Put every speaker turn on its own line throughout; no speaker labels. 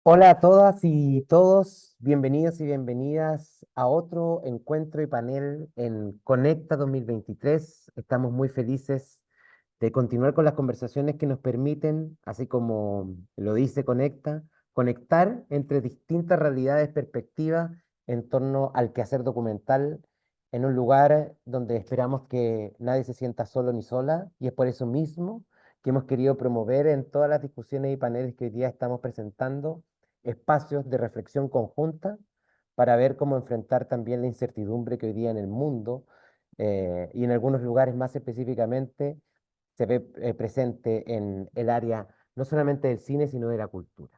Hola a todas y todos, bienvenidos y bienvenidas a otro encuentro y panel en Conecta 2023. Estamos muy felices de continuar con las conversaciones que nos permiten, así como lo dice Conecta, conectar entre distintas realidades, perspectivas en torno al quehacer documental en un lugar donde esperamos que nadie se sienta solo ni sola, y es por eso mismo que hemos querido promover en todas las discusiones y paneles que hoy día estamos presentando espacios de reflexión conjunta para ver cómo enfrentar también la incertidumbre que hoy día en el mundo, y en algunos lugares más específicamente se ve presente en el área no solamente del cine, sino de la cultura.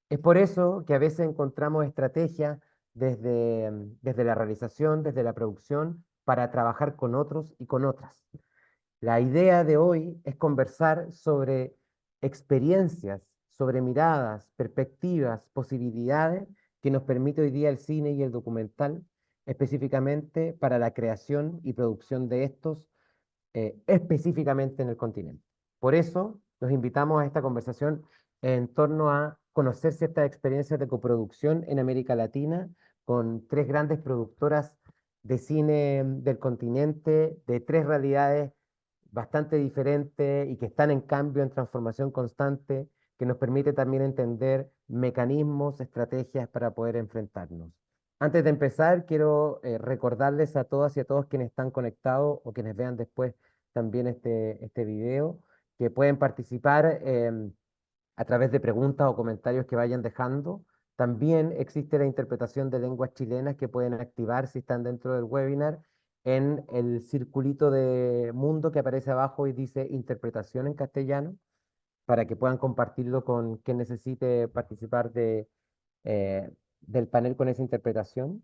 Es por eso que a veces encontramos estrategias desde la realización, desde la producción, para trabajar con otros y con otras. La idea de hoy es conversar sobre experiencias, sobre miradas, perspectivas, posibilidades que nos permite hoy día el cine y el documental, específicamente para la creación y producción de estos, específicamente en el continente. Por eso los invitamos a esta conversación en torno a conocer ciertas experiencias de coproducción en América Latina con tres grandes productoras de cine del continente, de tres realidades bastante diferentes y que están en cambio, en transformación constante, que nos permite también entender mecanismos, estrategias para poder enfrentarnos. Antes de empezar, quiero recordarles a todas y a todos quienes están conectados o quienes vean después también este video, que pueden participar a través de preguntas o comentarios que vayan dejando. También existe la interpretación de lenguas chilenas que pueden activar si están dentro del webinar en el circulito de mundo que aparece abajo y dice interpretación en castellano, para que puedan compartirlo con quien necesite participar del panel con esa interpretación.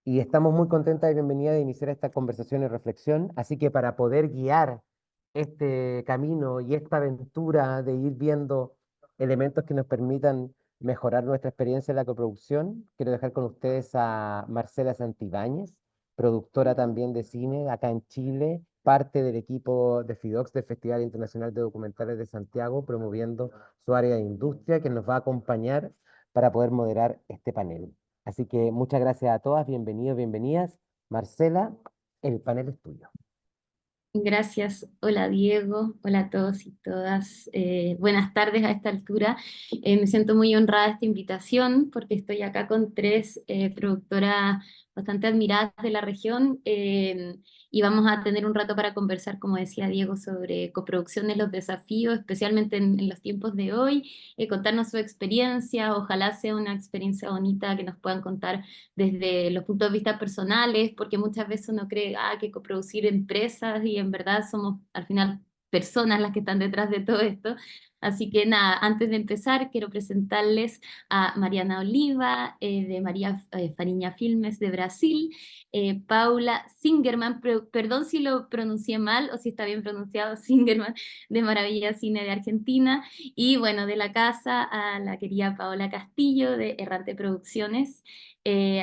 Y estamos muy contentas y bienvenidas de iniciar esta conversación y reflexión. Así que para poder guiar este camino y esta aventura de ir viendo elementos que nos permitan mejorar nuestra experiencia en la coproducción, quiero dejar con ustedes a Marcela Santibáñez, productora también de cine acá en Chile, parte del equipo de FIDOX del Festival Internacional de Documentales de Santiago, promoviendo su área de industria, que nos va a acompañar para poder moderar este panel. Así que muchas gracias a todas, bienvenidos, bienvenidas. Marcela, el panel es tuyo.
Gracias. Hola Diego, hola a todos y todas. Buenas tardes a esta altura. Me siento muy honrada de esta invitación porque estoy acá con tres productoras bastante admiradas de la región, y vamos a tener un rato para conversar, como decía Diego, sobre coproducciones, los desafíos, especialmente en los tiempos de hoy, contarnos su experiencia. Ojalá sea una experiencia bonita que nos puedan contar desde los puntos de vista personales, porque muchas veces uno cree que coproducir empresas, y en verdad somos al final personas las que están detrás de todo esto. Así que nada, antes de empezar quiero presentarles a Mariana Oliva, de María Fariña Filmes de Brasil, Paula Singerman, perdón si lo pronuncié mal o si está bien pronunciado, Singerman, de Maravilla Cine de Argentina, y bueno, de la casa a la querida Paola Castillo de Errante Producciones.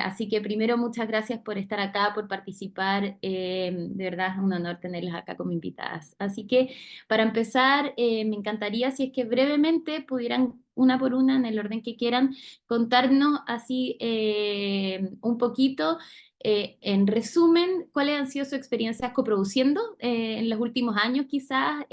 Así que primero, muchas gracias por estar acá, por participar. De verdad es un honor tenerlas acá como invitadas. Así que para empezar, me encantaría si es que brevemente pudieran, una por una, en el orden que quieran, contarnos así un poquito, en resumen, cuáles han sido sus experiencias coproduciendo en los últimos años quizás.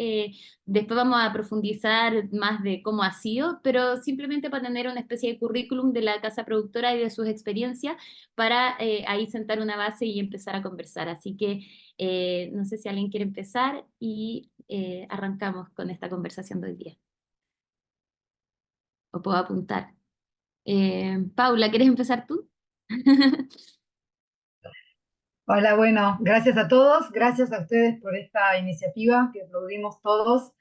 Después vamos a profundizar más de cómo ha sido, pero simplemente para tener una especie de currículum de la casa productora y de sus experiencias para ahí sentar una base y empezar a conversar. Así que no sé si alguien quiere empezar y arrancamos con esta conversación de hoy día. O puedo apuntar. Paula, ¿quieres empezar tú?
Hola, bueno, gracias a todos, gracias a ustedes por esta iniciativa que aplaudimos todos.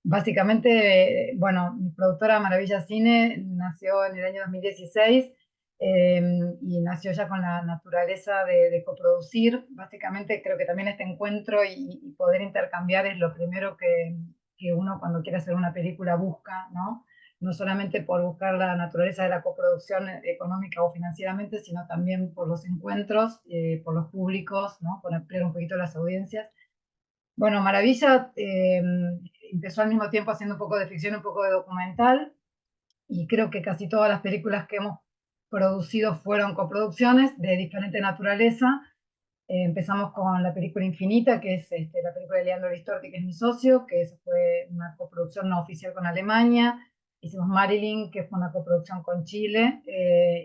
Básicamente, bueno, mi productora Maravilla Cine nació en el año 2016, y nació ya con la naturaleza de coproducir. Básicamente creo que también este encuentro y poder intercambiar es lo primero que uno cuando quiere hacer una película busca, ¿no? No solamente por buscar la naturaleza de la coproducción económica o financieramente, sino también por los encuentros, por los públicos, ¿no? Por ampliar un poquito las audiencias. Bueno, Maravilla empezó al mismo tiempo haciendo un poco de ficción, un poco de documental. y creo que casi todas las películas que hemos producido fueron coproducciones de diferente naturaleza. Empezamos con la película Infinita, que es la película de Leandro Vistorti, que es mi socio, que esa fue una coproducción no oficial con Alemania. Hicimos Marilyn, que fue una coproducción con Chile,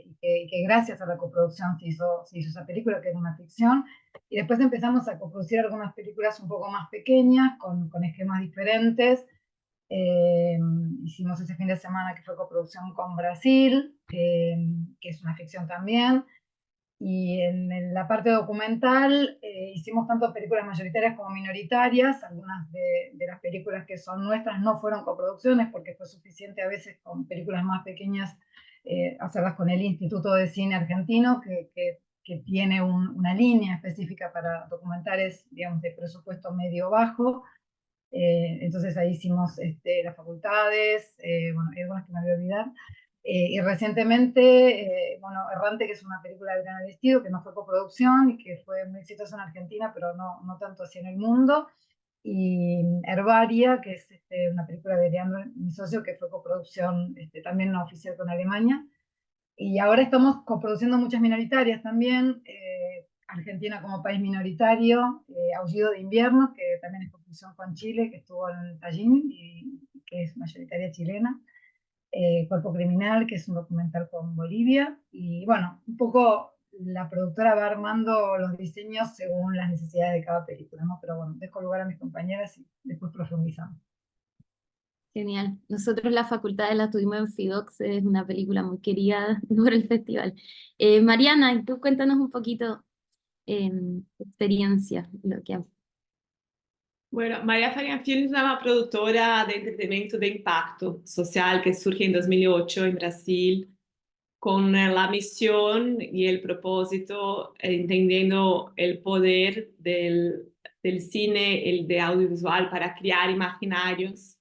y que gracias a la coproducción se hizo esa película, que era una ficción. Y después empezamos a coproducir algunas películas un poco más pequeñas, con esquemas diferentes. Eh, Hicimos ese fin de semana que fue coproducción con Brasil, que es una ficción también. Y en la parte documental hicimos tanto películas mayoritarias como minoritarias. Algunas de las películas que son nuestras no fueron coproducciones porque fue suficiente a veces con películas más pequeñas hacerlas con el Instituto de Cine Argentino, que tiene una línea específica para documentales, digamos, de presupuesto medio-bajo. Entonces ahí hicimos las facultades, bueno, hay algunas que me voy a olvidar. Y recientemente, bueno, Errante, que es una película de Adriana Vestido, que no fue coproducción y que fue muy exitosa en Argentina, pero no tanto así en el mundo. Y Herbaria, que es una película de Leandro, mi socio, que fue coproducción también no oficial con Alemania. Y ahora estamos coproduciendo muchas minoritarias también. Argentina como país minoritario, Aullido de Invierno, que también es coproducción con Chile, que estuvo en Tallinn y que es mayoritaria chilena. Cuerpo Criminal, que es un documental con Bolivia. Y bueno, un poco la productora va armando los diseños según las necesidades de cada película, ¿no? Pero bueno, dejo lugar a mis compañeras y después profundizamos.
Genial. Nosotros la facultad la tuvimos en Fidox, es una película muy querida por el festival. Mariana, y tú cuéntanos un poquito tu experiencia, lo que
Bueno, María Faria Films es una productora de entretenimiento de impacto social que surge en 2008 en Brasil con la misión y el propósito, entendiendo el poder del cine, el de audiovisual para crear imaginarios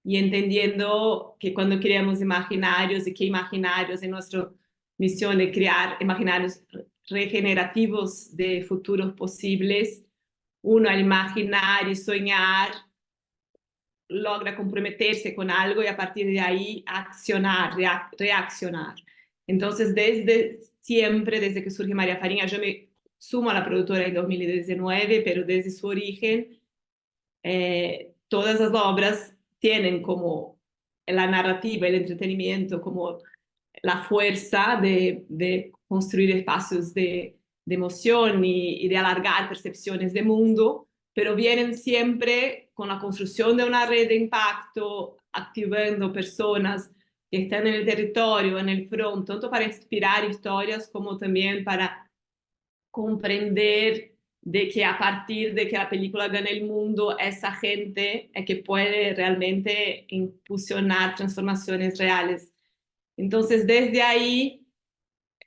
y entendiendo que cuando creamos imaginarios y que imaginarios en nuestra misión de crear imaginarios regenerativos de futuros posibles, uno al imaginar y soñar logra comprometerse con algo y a partir de ahí accionar, reaccionar. Entonces, desde siempre, desde que surge María Farinha, yo me sumo a la productora en 2019, pero desde su origen, todas las obras tienen como la narrativa, el entretenimiento, como la fuerza de construir espacios de emoción y de alargar percepciones de mundo, pero vienen siempre con la construcción de una red de impacto, activando personas que están en el territorio, en el front, tanto para inspirar historias como también para comprender de que a partir de que la película gane el mundo, esa gente es que puede realmente impulsionar transformaciones reales. Entonces, desde ahí,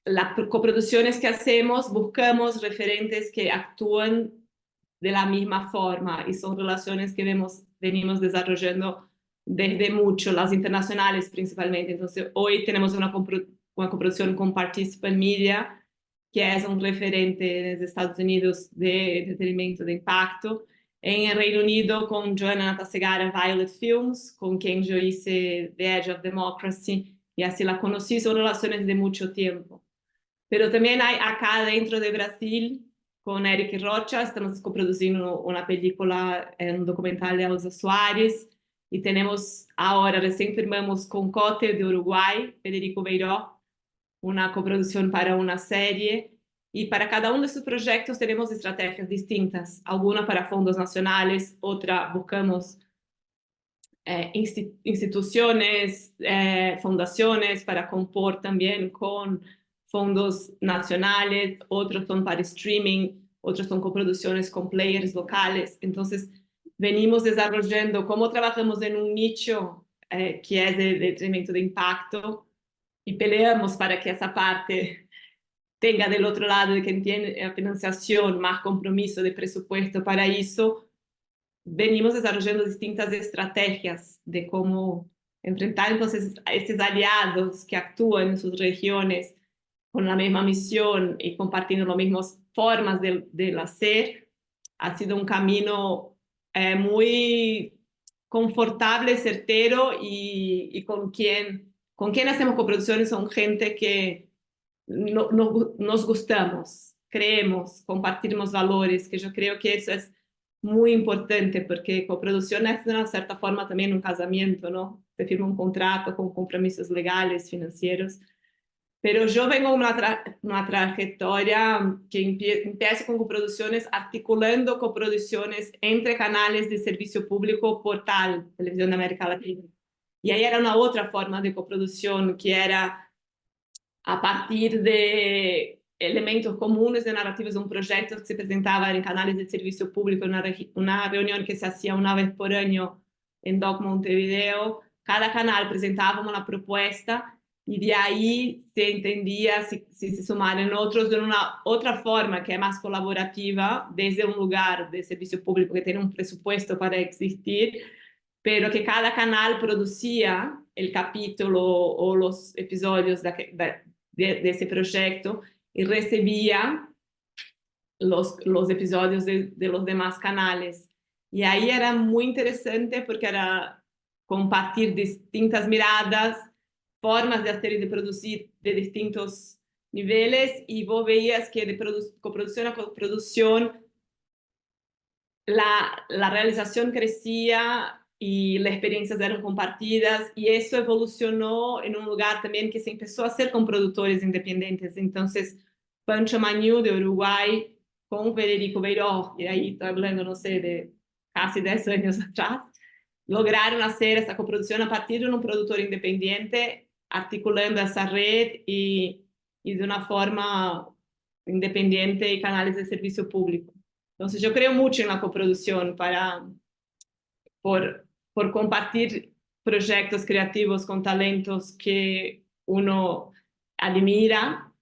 las coproducciones que hacemos, buscamos referentes que actúan de la misma forma y son relaciones que venimos desarrollando desde mucho, las internacionales principalmente. Entonces, hoy tenemos una coproducción con Participant Media, que es un referente en los Estados Unidos de entretenimiento de impacto. En el Reino Unido con Joanna Natasegara Violet Films, con quien yo hice The Edge of Democracy, y así la conocí, son relaciones de mucho tiempo. Pero también hay acá dentro de Brasil, con Eric Rocha, estamos coproduciendo una película, un documental de Elsa Soares, y tenemos ahora, recién firmamos con Cote de Uruguay, Federico Beiró, una coproducción para una serie, y para cada uno de estos proyectos tenemos estrategias distintas, algunas para fondos nacionales, otra buscamos instituciones, fundaciones para compor también con fondos nacionales, otros son para streaming, otros son coproducciones con players locales. Entonces, venimos desarrollando cómo trabajamos en un nicho que es de entretenimiento de impacto y peleamos para que esa parte tenga del otro lado de quien tiene financiación, más compromiso de presupuesto para eso. Venimos desarrollando distintas estrategias de cómo enfrentar entonces a estos aliados que actúan en sus regiones con la misma misión y compartiendo las mismas formas del hacer. Ha sido un camino muy confortable, certero y con quien con quien hacemos coproducciones son gente que nos gustamos, creemos, compartimos valores, que yo creo que eso es muy importante, porque coproducción es de una cierta forma también un casamiento, ¿no? Se firma un contrato con compromisos legales, financieros. Pero yo vengo de una trayectoria que empieza con coproducciones, articulando coproducciones entre canales de servicio público por tal, Televisión de América Latina. Y ahí era una otra forma de coproducción, que era a partir de elementos comunes de narrativas de un proyecto que se presentaba en canales de servicio público, en una reunión que se hacía una vez por año en Doc Montevideo. Cada canal presentaba una propuesta y de ahí se entendía si se sumaran otros de una otra forma que es más colaborativa, desde un lugar de servicio público que tiene un presupuesto para existir, pero que cada canal producía el capítulo o los episodios de ese proyecto y recibía los episodios de los demás canales. Y ahí era muy interesante porque era compartir distintas miradas, formas de hacer y de producir de distintos niveles, y vos veías que de coproducción a coproducción la realización crecía y las experiencias eran compartidas, y eso evolucionó en un lugar también que se empezó a hacer con productores independientes. Entonces, Pancho Mañú de Uruguay con Federico Beiró, y ahí estoy hablando, no sé, de casi 10 años atrás, lograron hacer esta coproducción a partir de un productor independiente, articulando esa red y de una forma independiente y canales de servicio público. Entonces yo creo mucho en la coproducción por compartir proyectos creativos con talentos que uno admira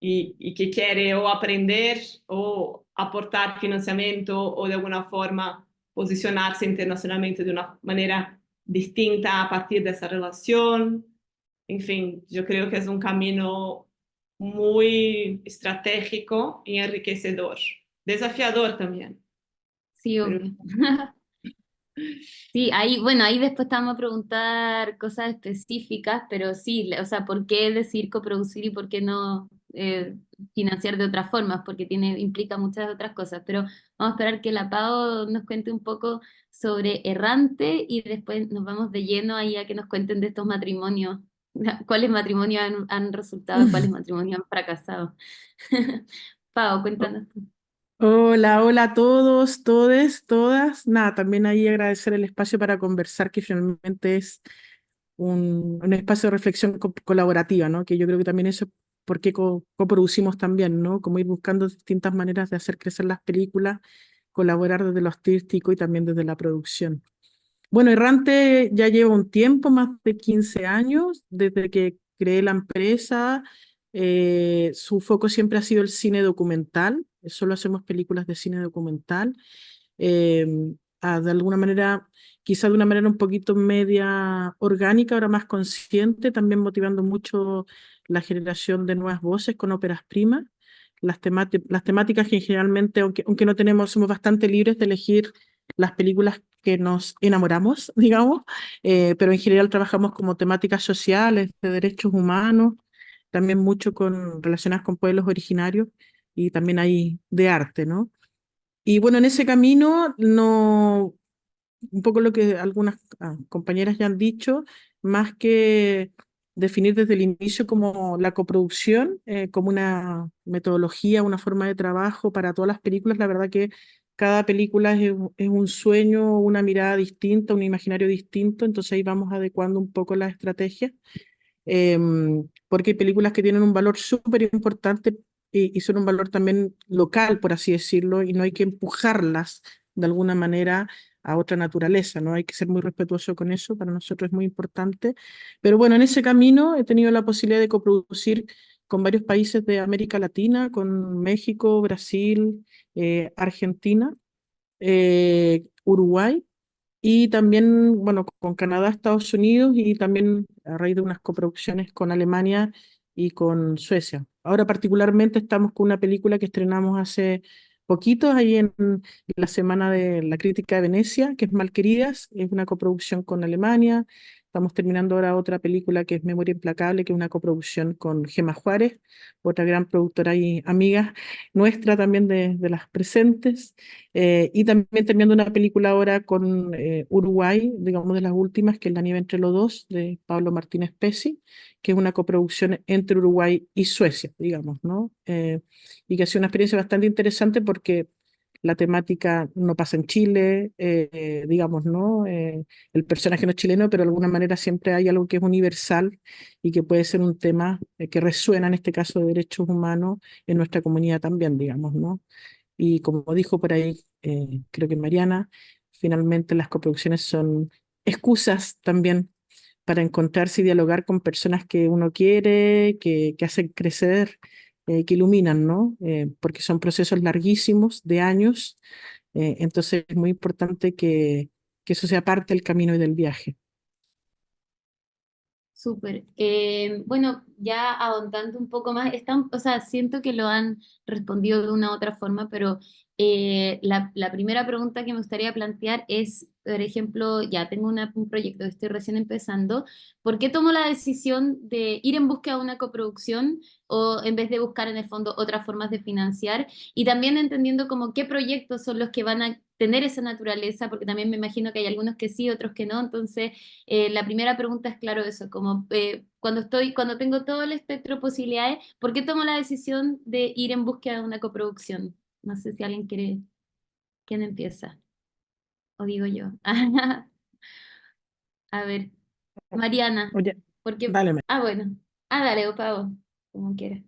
y que quiere o aprender o aportar financiamiento o de alguna forma posicionarse internacionalmente de una manera distinta a partir de esa relación. En fin, yo creo que es un camino muy estratégico y enriquecedor, desafiador también.
Sí,
Pero
obvio. Sí, ahí, bueno, ahí después te vamos a preguntar cosas específicas, pero sí, o sea, ¿por qué decir coproducir y por qué no financiar de otras formas? Porque implica muchas otras cosas, pero vamos a esperar que la Pau nos cuente un poco sobre Errante y después nos vamos de lleno ahí a que nos cuenten de estos matrimonios, cuáles matrimonios han resultado, cuáles matrimonios han fracasado. Pau, cuéntanos tú.
Hola, hola a todos, todes, todas. Nada, también ahí agradecer el espacio para conversar, que finalmente es un espacio de reflexión colaborativa, ¿no? Que yo creo que también eso es por qué coproducimos también, ¿no? Como ir buscando distintas maneras de hacer crecer las películas, colaborar desde lo artístico y también desde la producción. Bueno, Errante ya lleva un tiempo, más de 15 años, desde que creé la empresa. Su foco siempre ha sido el cine documental. Solo hacemos películas de cine documental. eh, de alguna manera, quizá de una manera un poquito media orgánica, ahora más consciente, también motivando mucho la generación de nuevas voces con óperas primas. Las temáticas que generalmente, aunque no tenemos, somos bastante libres de elegir las películas que nos enamoramos, digamos, pero en general trabajamos como temáticas sociales, de derechos humanos, también mucho relacionadas con pueblos originarios y también hay de arte, ¿no? Y bueno, en ese camino, no, un poco lo que algunas compañeras ya han dicho, más que definir desde el inicio como la coproducción, como una metodología, una forma de trabajo para todas las películas, la verdad que cada película es un sueño, una mirada distinta, un imaginario distinto, entonces ahí vamos adecuando un poco la estrategia, porque hay películas que tienen un valor súper importante y son un valor también local, por así decirlo, y no hay que empujarlas de alguna manera a otra naturaleza, ¿no? Hay que ser muy respetuoso con eso, para nosotros es muy importante. Pero bueno, en ese camino he tenido la posibilidad de coproducir con varios países de América Latina, con México, Brasil, Argentina, Uruguay, y también, bueno, con Canadá, Estados Unidos, y también a raíz de unas coproducciones con Alemania y con Suecia. Ahora particularmente estamos con una película que estrenamos hace poquito, ahí en la Semana de la Crítica de Venecia, que es Malqueridas, es una coproducción con Alemania, Estamos terminando ahora otra película que es Memoria Implacable, que es una coproducción con Gemma Juárez, otra gran productora y amiga nuestra también de las presentes. Y también terminando una película ahora con Uruguay, digamos de las últimas, que es La nieve entre los dos, de Pablo Martínez Pesi, que es una coproducción entre Uruguay y Suecia, digamos, ¿no? Y que ha sido una experiencia bastante interesante porque la temática no pasa en Chile, digamos, ¿no? El personaje no es chileno, pero de alguna manera siempre hay algo que es universal y que puede ser un tema que resuena en este caso de derechos humanos en nuestra comunidad también, digamos, ¿no? Y como dijo por ahí, creo que Mariana, finalmente las coproducciones son excusas también para encontrarse y dialogar con personas que uno quiere, que hacen crecer, que iluminan, ¿no? Porque son procesos larguísimos de años, entonces es muy importante que eso sea parte del camino y del viaje.
Súper. Bueno, ya ahondando un poco más, o sea, siento que lo han respondido de una u otra forma, pero la primera pregunta que me gustaría plantear es, por ejemplo, ya tengo un proyecto que estoy recién empezando, ¿por qué tomo la decisión de ir en busca de una coproducción o en vez de buscar en el fondo otras formas de financiar? Y también entendiendo como qué proyectos son los que van a tener esa naturaleza, porque también me imagino que hay algunos que sí, otros que no, entonces la primera pregunta es claro eso, como cuando tengo todo el espectro de posibilidades, ¿por qué tomo la decisión de ir en búsqueda de una coproducción? No sé si alguien quiere, ¿quién empieza? O digo yo. A ver, Mariana,
Oye,
porque,
dale,
bueno, dale, o Pau, como quieras.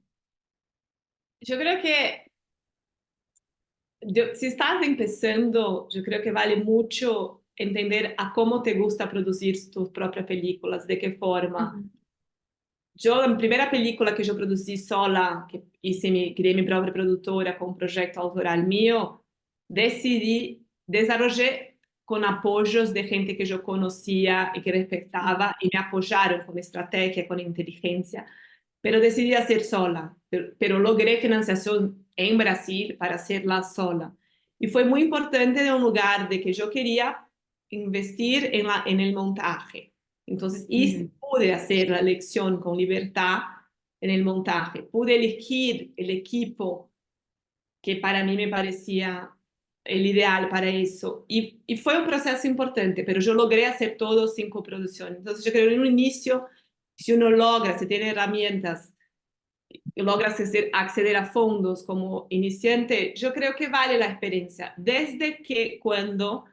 Yo creo que si estás empezando, yo creo que vale mucho entender a cómo te gusta producir tus propias películas, de qué forma.
Ujú,
Yo, la primera película que yo producí sola, que creé mi propia productora con un proyecto autoral mío, desarrollé con apoyos de gente que yo conocía y que respetaba y me apoyaron con estrategia, con inteligencia, pero decidí hacer sola, pero logré financiación en Brasil para hacerla sola. Y fue muy importante de un lugar de que yo quería investir en el montaje. Entonces,
ujú,
pude hacer la elección con libertad en el montaje. Pude elegir el equipo que para mí me parecía el ideal para eso. Y fue un proceso importante, pero yo logré hacer todo sin coproducción. Entonces, yo creo que en un inicio, si uno logra, si tiene herramientas, y logras acceder a fondos como iniciante, yo creo que vale la experiencia. Desde que cuando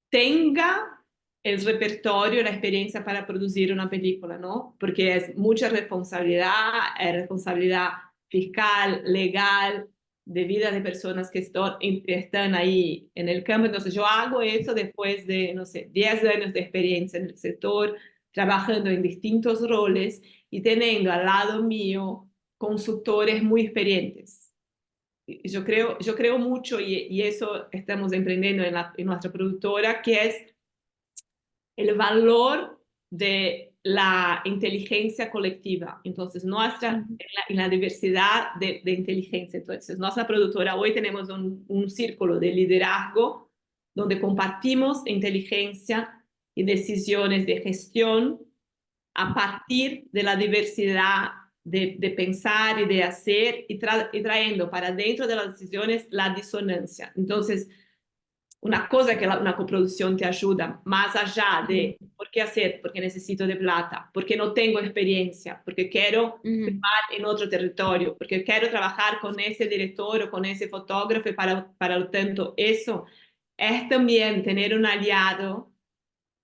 tenga el repertorio, la experiencia para producir una película, ¿no? Porque es mucha responsabilidad, es responsabilidad fiscal, legal, de vida de personas que están ahí en el campo. Entonces yo hago eso después de, no sé, 10 años de experiencia en el sector, trabajando en distintos roles y teniendo al lado mío consultores muy experientes. Yo creo mucho y eso estamos emprendiendo en nuestra productora, que es el valor de la inteligencia colectiva. Entonces,
ujú,
en la diversidad de inteligencia. Entonces, nuestra productora hoy tenemos un círculo de liderazgo donde compartimos inteligencia y decisiones de gestión a partir de la diversidad de pensar y de hacer y trayendo para dentro de las decisiones la disonancia. Entonces, una cosa que una coproducción te ayuda, más allá
ujú,
de por qué hacer, porque necesito de plata, porque no tengo experiencia, porque quiero
ujú,
filmar en otro territorio, porque quiero trabajar con ese director o con ese fotógrafo y para lo tanto eso es también tener un aliado.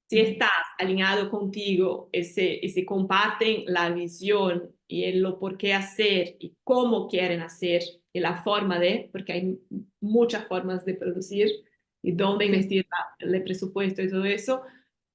Si
ujú,
estás alineado contigo y se comparten la visión y el lo por qué hacer y cómo quieren hacer y la forma de, porque hay muchas formas de producir y dónde
sí,
investir el presupuesto y todo eso,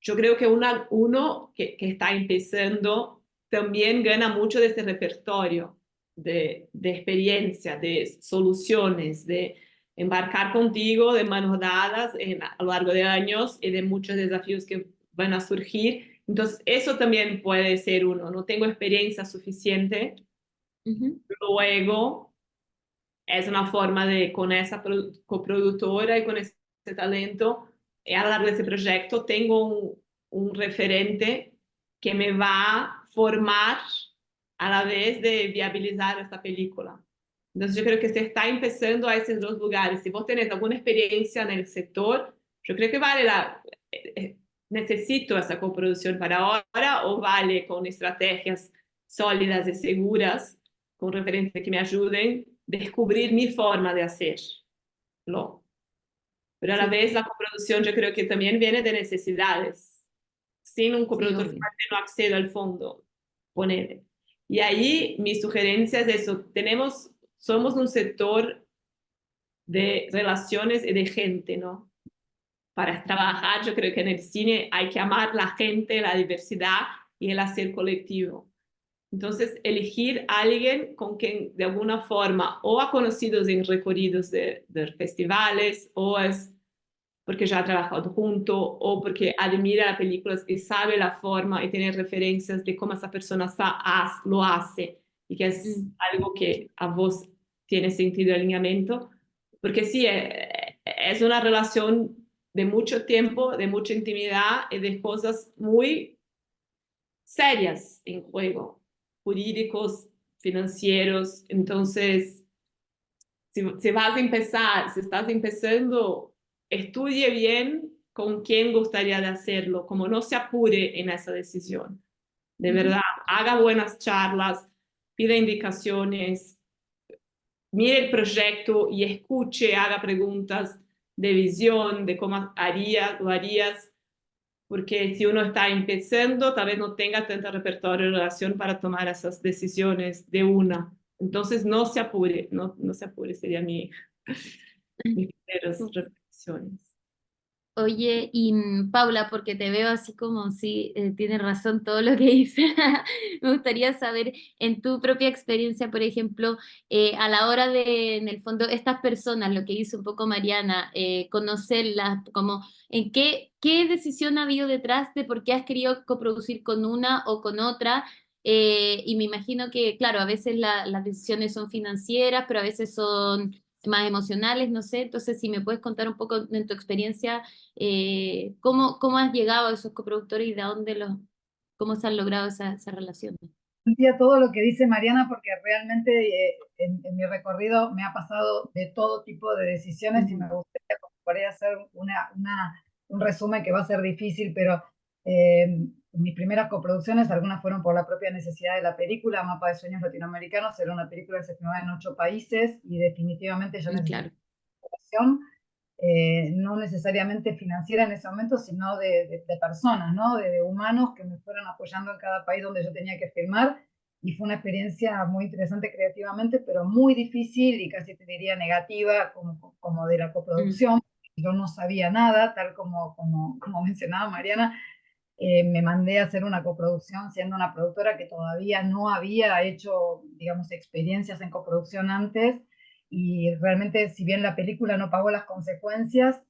yo creo que uno que está empezando también gana mucho de ese repertorio de experiencia, de soluciones, de embarcar contigo de manos dadas a lo largo de años y de muchos desafíos que van a surgir. Entonces, eso también puede ser uno. No tengo experiencia suficiente,
ujú,
luego es una forma de, con esa coproductora y con ese talento, a lo largo de ese proyecto, tengo un referente que me va a formar a la vez de viabilizar esta película. Entonces yo creo que se está empezando a esos dos lugares. Si vos tenés alguna experiencia en el sector, yo creo que vale necesito esa coproducción para ahora o vale con estrategias sólidas y seguras, con referencias que me ayuden a descubrir mi forma de hacerlo. Pero a la
Sí,
vez la coproducción yo creo que también viene de necesidades. Sin un
sí,
coproductor
obvio.
fuerte no accedo al fondo, ponele. Y ahí mi sugerencia es eso, somos un sector de relaciones y de gente, ¿no? Para trabajar, yo creo que en el cine hay que amar la gente, la diversidad y el hacer colectivo. Entonces, elegir a alguien con quien de alguna forma o ha conocido en recorridos de festivales o es porque ya ha trabajado junto o porque admira películas y sabe la forma y tiene referencias de cómo esa persona lo hace y que es
Mm.
algo que a vos tiene sentido de alineamiento. Porque sí, es una relación de mucho tiempo, de mucha intimidad y de cosas muy serias en juego, jurídicos, financieros. Entonces, si vas a empezar, si estás empezando, estudie bien con quién gustaría de hacerlo, como no se apure en esa decisión. De verdad, haga buenas charlas, pida indicaciones, mire el proyecto y escuche, haga preguntas de visión, de cómo lo harías, porque si uno está empezando, tal vez no tenga tanto repertorio de relación para tomar esas decisiones de una. Entonces, no se apure, no se apure, sería mis primeras reflexiones.
Oye, y Paula, porque te veo así como si tienes razón todo lo que dices, me gustaría saber en tu propia experiencia, por ejemplo, a la hora de, en el fondo, estas personas, lo que hizo un poco Mariana, conocerlas, como en qué decisión ha habido detrás de por qué has querido coproducir con una o con otra. Y me imagino que, claro, a veces las decisiones son financieras, pero a veces son más emocionales, no sé. Entonces, si me puedes contar un poco en tu experiencia, cómo has llegado a esos coproductores y de dónde cómo se han logrado esa relación.
Sentía todo lo que dice Mariana porque realmente en mi recorrido me ha pasado de todo tipo de decisiones y me gustaría podría hacer un resumen que va a ser difícil, pero mis primeras coproducciones, algunas fueron por la propia necesidad de la película. Mapa de Sueños Latinoamericanos era una película que se filmaba en 8 países y definitivamente yo necesitaba
Claro.
información, no necesariamente financiera en ese momento, sino de personas, ¿no? De humanos que me fueran apoyando en cada país donde yo tenía que filmar. Y fue una experiencia muy interesante creativamente, pero muy difícil y casi te diría negativa, como de la coproducción. Yo no sabía nada, tal como mencionaba Mariana. Me mandé a hacer una coproducción siendo una productora que todavía no había hecho, digamos, experiencias en coproducción antes, y realmente, si bien la película no pagó las consecuencias,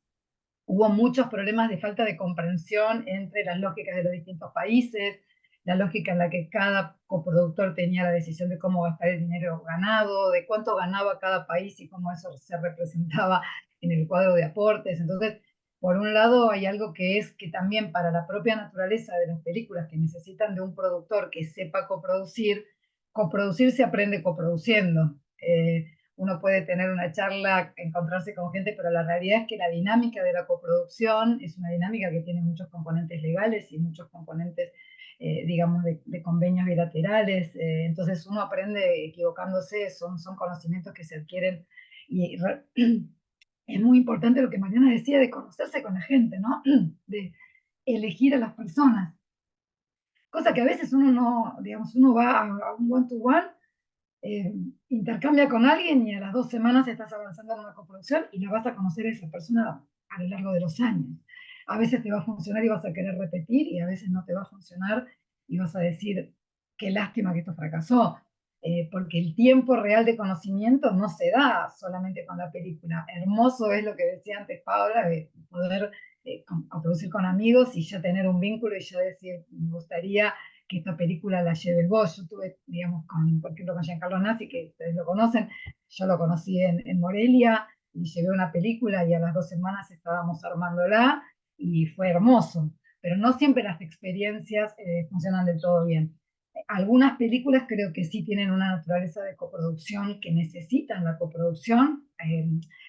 hubo muchos problemas de falta de comprensión entre las lógicas de los distintos países, la lógica en la que cada coproductor tenía la decisión de cómo gastar el dinero ganado, de cuánto ganaba cada país y cómo eso se representaba en el cuadro de aportes. Entonces, por un lado, hay algo que es que también para la propia naturaleza de las películas que necesitan de un productor que sepa coproducir se aprende coproduciendo. Uno puede tener una charla, encontrarse con gente, pero la realidad es que la dinámica de la coproducción es una dinámica que tiene muchos componentes legales y muchos componentes, digamos, de convenios bilaterales. Entonces uno aprende equivocándose, son conocimientos que se adquieren, y es muy importante lo que Mariana decía de conocerse con la gente, ¿no? De elegir a las personas. Cosa que a veces uno no, digamos, uno va a un one-to-one, intercambia con alguien y a las 2 semanas estás avanzando en una coproducción y la vas a conocer a esa persona a lo largo de los años. A veces te va a funcionar y vas a querer repetir, y a veces no te va a funcionar y vas a decir, qué lástima que esto fracasó, porque el tiempo real de conocimiento no se da solamente con la película. Hermoso es lo que decía antes Paula, de poder coproducir con amigos y ya tener un vínculo y ya decir, me gustaría que esta película la lleve vos. Yo tuve, digamos, por ejemplo, con Giancarlo Nazzi, que ustedes lo conocen, yo lo conocí en Morelia y llevé una película y a las 2 semanas estábamos armándola y fue hermoso. pero no siempre las experiencias funcionan del todo bien. Algunas películas creo que sí tienen una naturaleza de coproducción que necesitan la coproducción.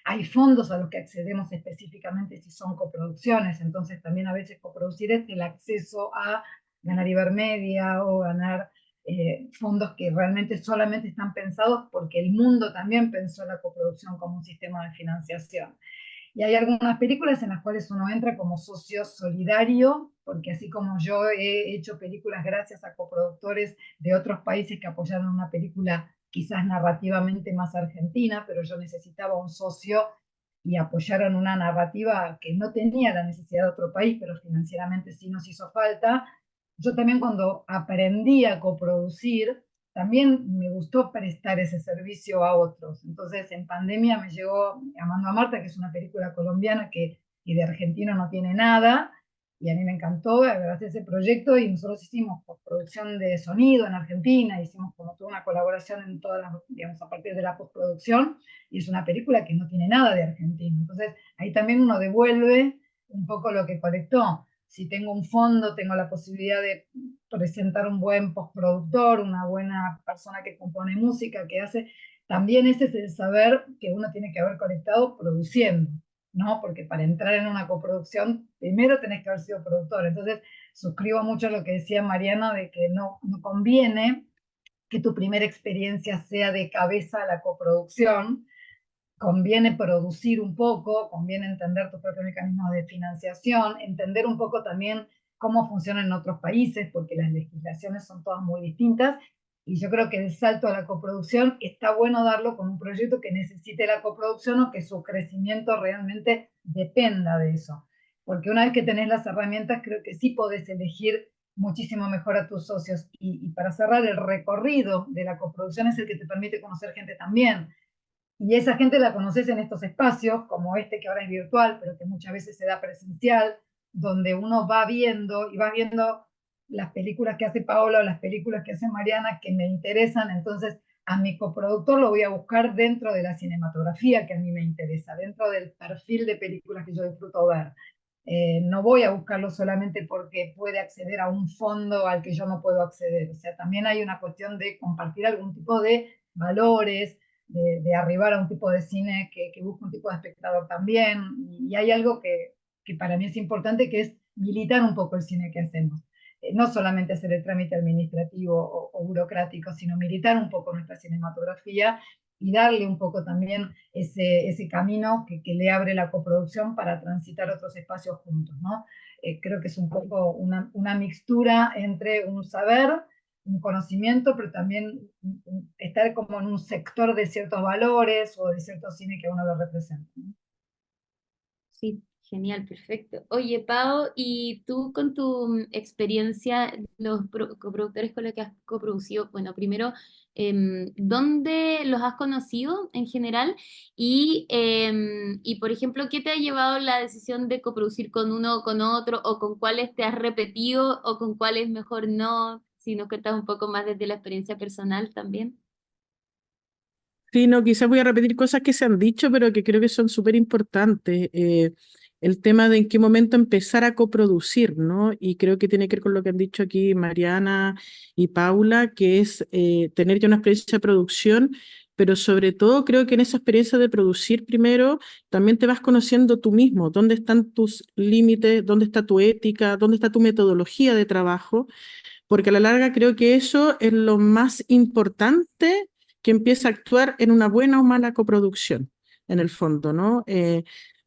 Hay fondos a los que accedemos específicamente si son coproducciones, entonces también a veces coproducir es el acceso a ganar Ibermedia o ganar fondos que realmente solamente están pensados porque el mundo también pensó la coproducción como un sistema de financiación. Y hay algunas películas en las cuales uno entra como socio solidario, porque así como yo he hecho películas gracias a coproductores de otros países que apoyaron una película quizás narrativamente más argentina, pero yo necesitaba un socio y apoyaron una narrativa que no tenía la necesidad de otro país, pero financieramente sí nos hizo falta. Yo también cuando aprendí a coproducir, también me gustó prestar ese servicio a otros. Entonces, en pandemia me llegó Amando a Marta, que es una película colombiana y de argentino no tiene nada, y a mí me encantó hacer ese proyecto y nosotros hicimos postproducción de sonido en Argentina, hicimos como toda una colaboración en todas las, digamos, a partir de la postproducción, y es una película que no tiene nada de argentino. Entonces, ahí también uno devuelve un poco lo que colectó. Si tengo un fondo, tengo la posibilidad de presentar un buen postproductor, una buena persona que compone música, que hace, también ese es el saber que uno tiene que haber conectado produciendo, ¿no? Porque para entrar en una coproducción, primero tenés que haber sido productor. Entonces, suscribo mucho lo que decía Mariana de que no conviene que tu primera experiencia sea de cabeza a la coproducción, conviene producir un poco, conviene entender tus propios mecanismos de financiación, entender un poco también cómo funcionan en otros países, porque las legislaciones son todas muy distintas, y yo creo que el salto a la coproducción está bueno darlo con un proyecto que necesite la coproducción o que su crecimiento realmente dependa de eso. Porque una vez que tenés las herramientas, creo que sí podés elegir muchísimo mejor a tus socios. Y para cerrar, el recorrido de la coproducción es el que te permite conocer gente también. Y esa gente la conoces en estos espacios, como este que ahora es virtual, pero que muchas veces se da presencial, donde uno va viendo y va viendo las películas que hace Paola o las películas que hace Mariana que me interesan, entonces a mi coproductor lo voy a buscar dentro de la cinematografía que a mí me interesa, dentro del perfil de películas que yo disfruto ver. No voy a buscarlo solamente porque puede acceder a un fondo al que yo no puedo acceder. O sea, también hay una cuestión de compartir algún tipo de valores, de arribar a un tipo de cine que busca un tipo de espectador también. Y hay algo que para mí es importante, que es militar un poco el cine que hacemos. No solamente hacer el trámite administrativo o burocrático, sino militar un poco nuestra cinematografía y darle un poco también ese camino que le abre la coproducción para transitar otros espacios juntos, ¿no? Creo que es un poco una mixtura entre un saber, un conocimiento, pero también estar como en un sector de ciertos valores o de cierto cine que a uno lo representa, ¿no?
Sí, genial, perfecto. Oye, Pau, ¿y tú con tu experiencia, los coproductores con los que has coproducido, bueno, primero, ¿dónde los has conocido en general? Y, por ejemplo, ¿qué te ha llevado la decisión de coproducir con uno o con otro, o con cuáles te has repetido, o con cuáles mejor no? Si nos cuentas un poco más desde la experiencia personal también.
Sí, no, quizás voy a repetir cosas que se han dicho, pero que creo que son súper importantes. El tema de en qué momento empezar a coproducir, ¿no? Y creo que tiene que ver con lo que han dicho aquí Mariana y Paula, que es tener ya una experiencia de producción, pero sobre todo creo que en esa experiencia de producir primero también te vas conociendo tú mismo, dónde están tus límites, dónde está tu ética, dónde está tu metodología de trabajo, porque a la larga creo que eso es lo más importante que empieza a actuar en una buena o mala coproducción, en el fondo, ¿no?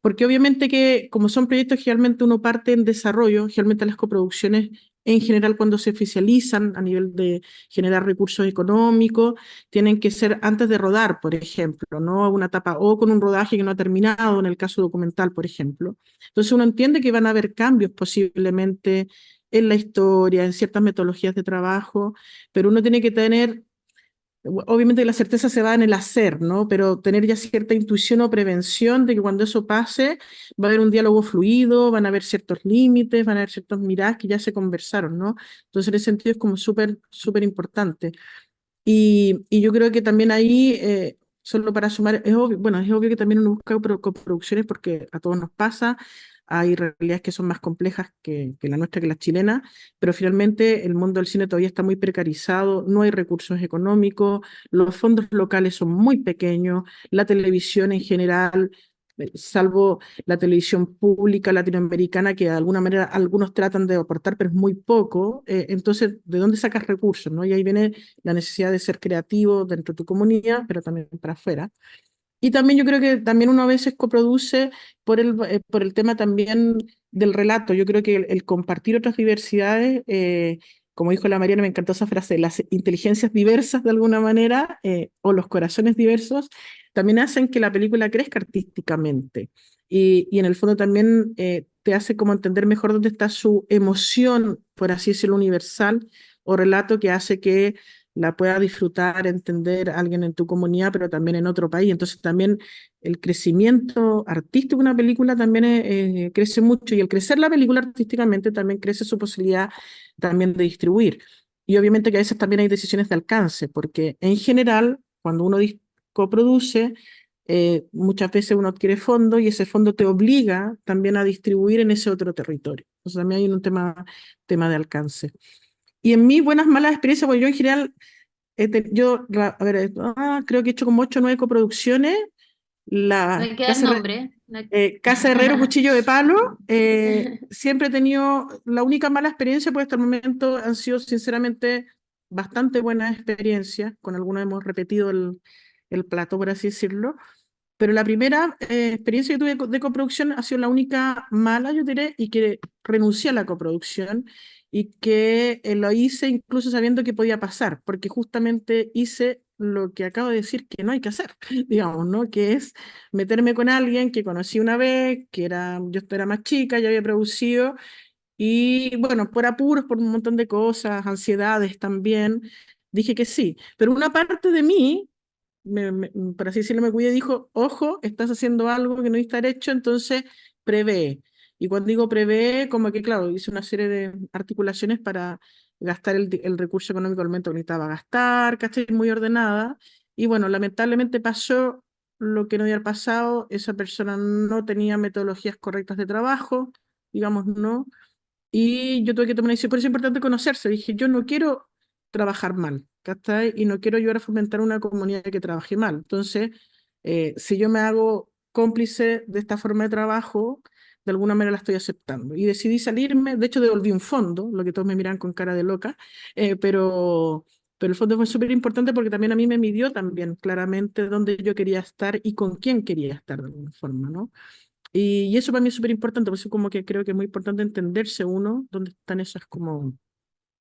Porque obviamente que como son proyectos generalmente uno parte en desarrollo, generalmente las coproducciones en general cuando se oficializan a nivel de generar recursos económicos, tienen que ser antes de rodar, por ejemplo, ¿no? Una etapa o con un rodaje que no ha terminado, en el caso documental, por ejemplo. Entonces uno entiende que van a haber cambios posiblemente en la historia, en ciertas metodologías de trabajo, pero uno tiene que tener, obviamente la certeza se va en el hacer, ¿no? Pero tener ya cierta intuición o prevención de que cuando eso pase va a haber un diálogo fluido, van a haber ciertos límites, van a haber ciertas miradas que ya se conversaron, ¿no? Entonces en ese sentido es como súper, súper importante. Y yo creo que también ahí, solo para sumar, es obvio, bueno, es obvio que también uno busca coproducciones porque a todos nos pasa. hay realidades que son más complejas que la nuestra, que la chilena, pero finalmente el mundo del cine todavía está muy precarizado, no hay recursos económicos, los fondos locales son muy pequeños, la televisión en general, salvo la televisión pública latinoamericana, que de alguna manera algunos tratan de aportar, pero es muy poco, entonces, ¿de dónde sacas recursos, no? Y ahí viene la necesidad de ser creativo dentro de tu comunidad, pero también para afuera. Y también yo creo que también uno a veces coproduce por el tema también del relato. Yo creo que el compartir otras diversidades, como dijo la Mariana, me encantó esa frase, las inteligencias diversas de alguna manera, o los corazones diversos, también hacen que la película crezca artísticamente. Y en el fondo también te hace como entender mejor dónde está su emoción, por así decirlo, universal, o relato que hace que la pueda disfrutar, entender alguien en tu comunidad, pero también en otro país. Entonces también el crecimiento artístico de una película también crece mucho, y el crecer la película artísticamente también crece su posibilidad también de distribuir. Y obviamente que a veces también hay decisiones de alcance, porque en general, cuando uno coproduce, muchas veces uno adquiere fondo y ese fondo te obliga también a distribuir en ese otro territorio. Entonces también hay un tema de alcance. Y en mis buenas, malas experiencias, porque yo en general, a ver, creo que he hecho como 8 o 9 coproducciones.
No
La
hay que dar nombre. No hay-
Casa Herrero, Cuchillo de Palo, siempre he tenido, la única mala experiencia, pues hasta el momento han sido sinceramente bastante buenas experiencias, con algunos hemos repetido el plato, por así decirlo, pero la primera experiencia que tuve de coproducción ha sido la única mala, yo diré, y que renuncié a la coproducción y que lo hice incluso sabiendo que podía pasar, porque justamente hice lo que acabo de decir que no hay que hacer, digamos, ¿no? Que es meterme con alguien que conocí una vez, yo era más chica, ya había producido, y bueno, por apuros, por un montón de cosas, ansiedades también, dije que sí. Pero una parte de mí por así decirlo, me cuidé y dijo, ojo, estás haciendo algo que no debe estar hecho, entonces prevé. Y cuando digo prevé, como que, claro, hice una serie de articulaciones para gastar el recurso económico al momento que necesitaba gastar, ¿cachai? Muy ordenada. Y bueno, lamentablemente pasó lo que no había haber pasado, esa persona no tenía metodologías correctas de trabajo, digamos, no, y yo tuve que tomar una decisión, por eso es importante conocerse. Dije, yo no quiero trabajar mal, ¿cachai? Y no quiero ayudar a fomentar una comunidad que trabaje mal. Entonces, si yo me hago cómplice de esta forma de trabajo, de alguna manera la estoy aceptando. Y decidí salirme, de hecho devolví un fondo, lo que todos me miran con cara de loca, pero el fondo fue súper importante porque también a mí me midió también claramente dónde yo quería estar y con quién quería estar de alguna forma, ¿no? Y eso para mí es súper importante, por eso como que creo que es muy importante entenderse uno, dónde están esas como...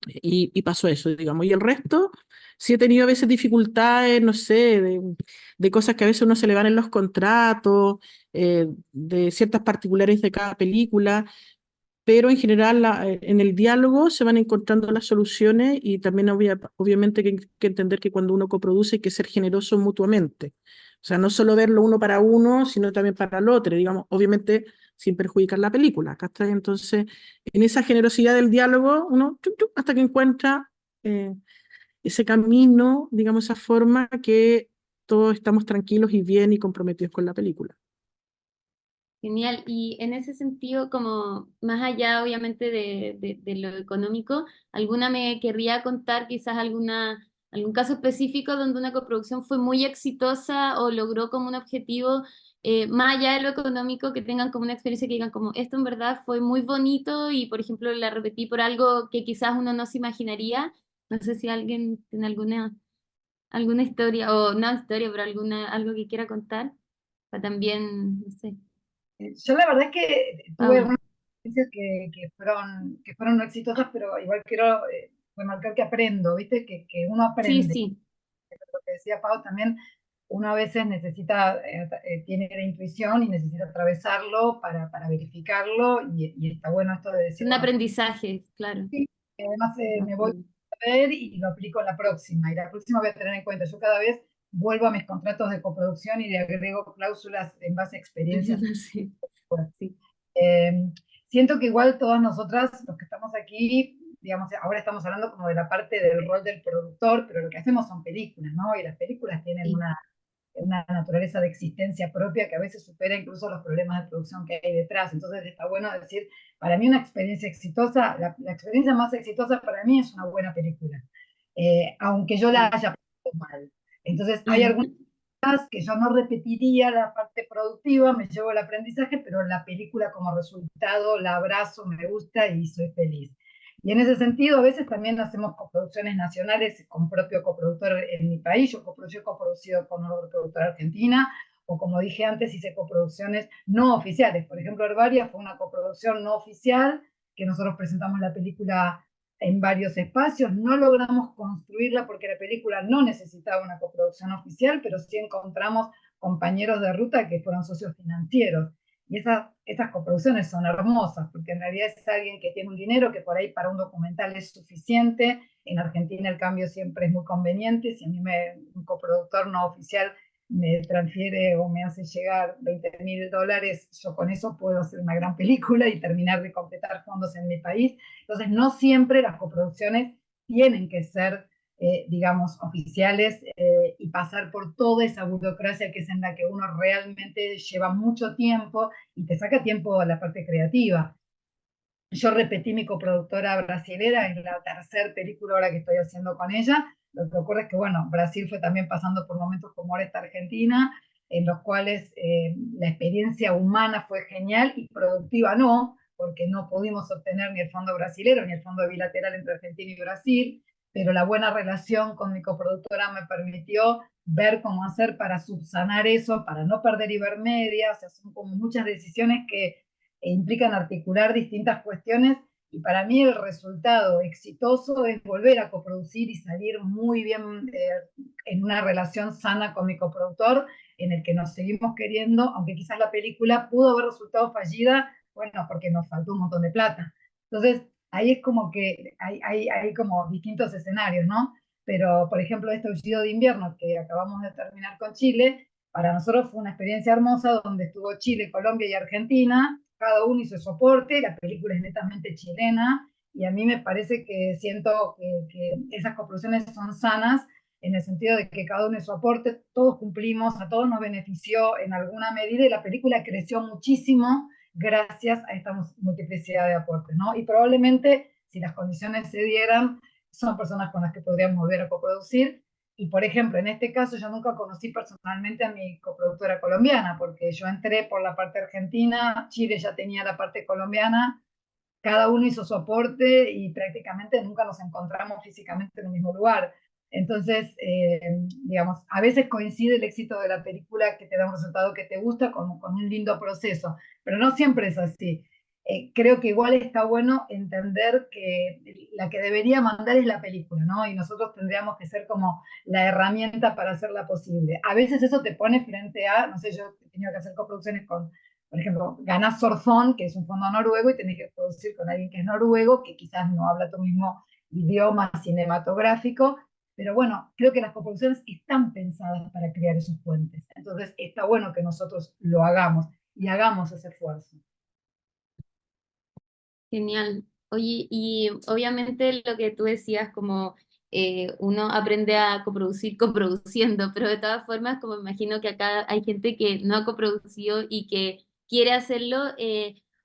Y pasó eso, digamos. Y el resto, sí he tenido a veces dificultades, no sé, de cosas que a veces uno se le van en los contratos, de ciertas particulares de cada película, pero en general en el diálogo se van encontrando las soluciones, y también obviamente que entender que cuando uno coproduce hay que ser generoso mutuamente. O sea, no solo verlo uno para uno, sino también para el otro, digamos, obviamente sin perjudicar la película, ¿cachai? Entonces, en esa generosidad del diálogo, uno hasta que encuentra eh, ese camino, digamos, esa forma que todos estamos tranquilos y bien y comprometidos con la película.
Genial. Y en ese sentido, como más allá obviamente de lo económico, ¿alguna me querría contar quizás algún caso específico donde una coproducción fue muy exitosa o logró como un objetivo más allá de lo económico, que tengan como una experiencia que digan como esto en verdad fue muy bonito y por ejemplo la repetí por algo que quizás uno no se imaginaría? No sé si alguien tiene alguna historia o no historia, pero algo que quiera contar para también, no sé.
Yo la verdad es que tuve
Paula.
algunas experiencias que fueron no exitosas, pero igual quiero remarcar que aprendo, ¿viste? Que uno
Sí,
aprende.
sí,
Lo que decía Pau también, uno a veces tiene la intuición y necesita atravesarlo para verificarlo, y está bueno esto de
es
decir,
un
bueno,
aprendizaje, claro.
sí, y además me voy
Ujú.
a ver y lo aplico en la próxima, y la próxima voy a tener en cuenta. Yo cada vez vuelvo a mis contratos de coproducción y le agrego cláusulas en base a experiencias.
Sí, sí.
Eh, Siento que igual todas nosotras, los que estamos aquí, digamos, ahora estamos hablando como de la parte del rol del productor, pero lo que hacemos son películas, ¿no? Y las películas tienen
Sí.
una naturaleza de existencia propia que a veces supera incluso los problemas de producción que hay detrás. Entonces está bueno decir, para mí una experiencia exitosa, la experiencia más exitosa para mí es una buena película, aunque yo la haya pasado mal. Entonces hay algunas que yo no repetiría la parte productiva, me llevo el aprendizaje, pero la película como resultado la abrazo, me gusta y soy feliz. Y en ese sentido, a veces también hacemos coproducciones nacionales con propio coproductor en mi país. Yo he coproducido con una productora argentina, o como dije antes, hice coproducciones no oficiales. Por ejemplo, Herbaria fue una coproducción no oficial, que nosotros presentamos la película en varios espacios. No logramos construirla porque la película no necesitaba una coproducción oficial, pero sí encontramos compañeros de ruta que fueron socios financieros. Y estas coproducciones son hermosas, porque en realidad es alguien que tiene un dinero que por ahí para un documental es suficiente. En Argentina el cambio siempre es muy conveniente. Si a mí un coproductor no oficial me transfiere o me hace llegar $20.000, yo con eso puedo hacer una gran película y terminar de completar fondos en mi país. Entonces, no siempre las coproducciones tienen que ser, digamos, oficiales y pasar por toda esa burocracia que es en la que uno realmente lleva mucho tiempo y te saca tiempo la parte creativa. Yo repetí mi coproductora brasilera, es la tercera película ahora que estoy haciendo con ella. Lo que ocurre es que, bueno, Brasil fue también pasando por momentos como ahora esta Argentina, en los cuales la experiencia humana fue genial y productiva no, porque no pudimos obtener ni el fondo brasilero ni el fondo bilateral entre Argentina y Brasil, pero la buena relación con mi coproductora me permitió ver cómo hacer para subsanar eso, para no perder Ibermedia. O sea, son como muchas decisiones que implican articular distintas cuestiones, y para mí el resultado exitoso es volver a coproducir y salir muy bien en una relación sana con mi coproductor, en el que nos seguimos queriendo, aunque quizás la película pudo haber resultado fallida, porque nos faltó un montón de plata. Entonces, ahí es como que hay como distintos escenarios, ¿no? Pero, por ejemplo, este Aullido de Invierno que acabamos de terminar con Chile, para nosotros fue una experiencia hermosa donde estuvo Chile, Colombia y Argentina. Cada uno hizo su aporte, la película es netamente chilena, y a mí me parece que siento que esas coproducciones son sanas en el sentido de que cada uno hizo su aporte, todos cumplimos, a todos nos benefició en alguna medida, y la película creció muchísimo gracias a esta multiplicidad de aportes, ¿no? Y probablemente, si las condiciones se dieran, son personas con las que podríamos volver a coproducir. Y, por ejemplo, en este caso yo nunca conocí personalmente a mi coproductora colombiana, porque yo entré por la parte argentina, Chile ya tenía la parte colombiana, cada uno hizo su aporte y prácticamente nunca nos encontramos físicamente en el mismo lugar. Entonces, digamos, a veces coincide el éxito de la película que te da un resultado que te gusta con un lindo proceso, pero no siempre es así. Creo que igual está bueno entender que la que debería mandar es la película, ¿no? Y nosotros tendríamos que ser como la herramienta para hacerla posible. A veces eso te pone frente a, no sé, yo he tenido que hacer coproducciones con, por ejemplo, ganás Sorfón, que es un fondo noruego, y tenés que producir con alguien que es noruego, que quizás no habla tu mismo idioma cinematográfico, pero bueno, creo que las coproducciones están pensadas para crear esos puentes. Entonces está bueno que nosotros lo hagamos y hagamos ese esfuerzo.
Genial. Oye, y obviamente lo que tú decías, como uno aprende a coproducir coproduciendo, pero de todas formas, como imagino que acá hay gente que no ha coproducido y que quiere hacerlo,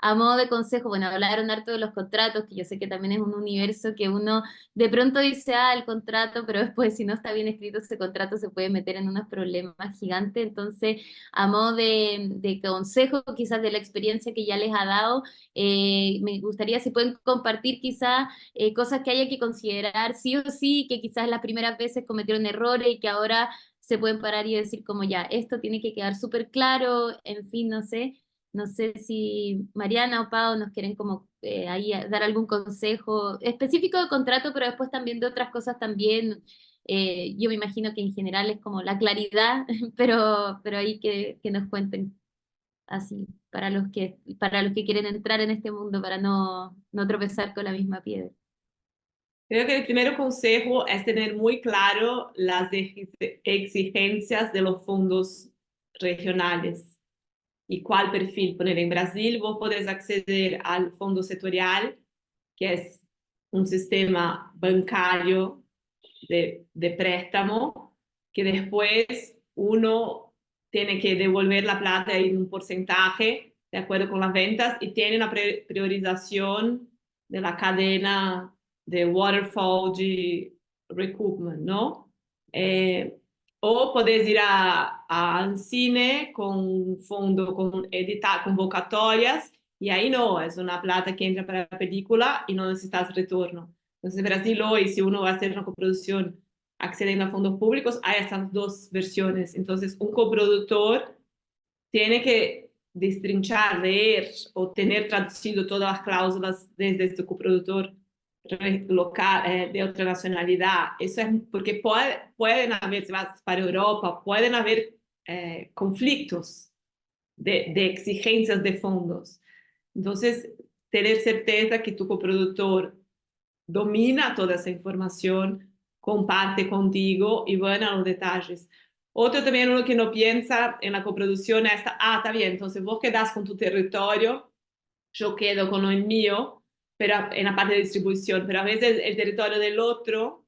a modo de consejo, bueno, hablaron harto de los contratos, que yo sé que también es un universo que uno de pronto dice, ah, el contrato, pero después si no está bien escrito ese contrato se puede meter en unos problemas gigantes. Entonces, a modo de consejo, quizás de la experiencia que ya les ha dado, me gustaría si pueden compartir quizás cosas que haya que considerar sí o sí, que quizás las primeras veces cometieron errores y que ahora se pueden parar y decir como ya, esto tiene que quedar súper claro, en fin, no sé. No sé si Mariana o Pau nos quieren como ahí dar algún consejo específico de contrato, pero después también de otras cosas también. Yo me imagino que en general es como la claridad, pero ahí que nos cuenten así, para los que quieren entrar en este mundo, para no tropezar con la misma piedra.
Creo que el primer consejo es tener muy claro las exigencias de los fondos regionales y cuál perfil poner. En Brasil vos podés acceder al fondo sectorial, que es un sistema bancario de préstamo, que después uno tiene que devolver la plata en un porcentaje de acuerdo con las ventas y tiene una priorización de la cadena de waterfall de recoupment, ¿no? O podés ir a cine con un fondo, con editar convocatorias, y ahí no, es una plata que entra para la película y no necesitas retorno. Entonces, en Brasil hoy, si uno va a hacer una coproducción accediendo a fondos públicos, hay estas dos versiones. Entonces, un coproductor tiene que destrinchar, leer o tener traducido todas las cláusulas desde este coproductor local, de otra nacionalidad. Eso es porque pueden haber, si vas para Europa, pueden haber conflictos de exigencias de fondos. Entonces, tener certeza que tu coproductor domina toda esa información, comparte contigo y van a los detalles. Otro también, uno que no piensa en la coproducción es, está bien, entonces vos quedás con tu territorio, yo quedo con el mío, pero en la parte de distribución, pero a veces el territorio del otro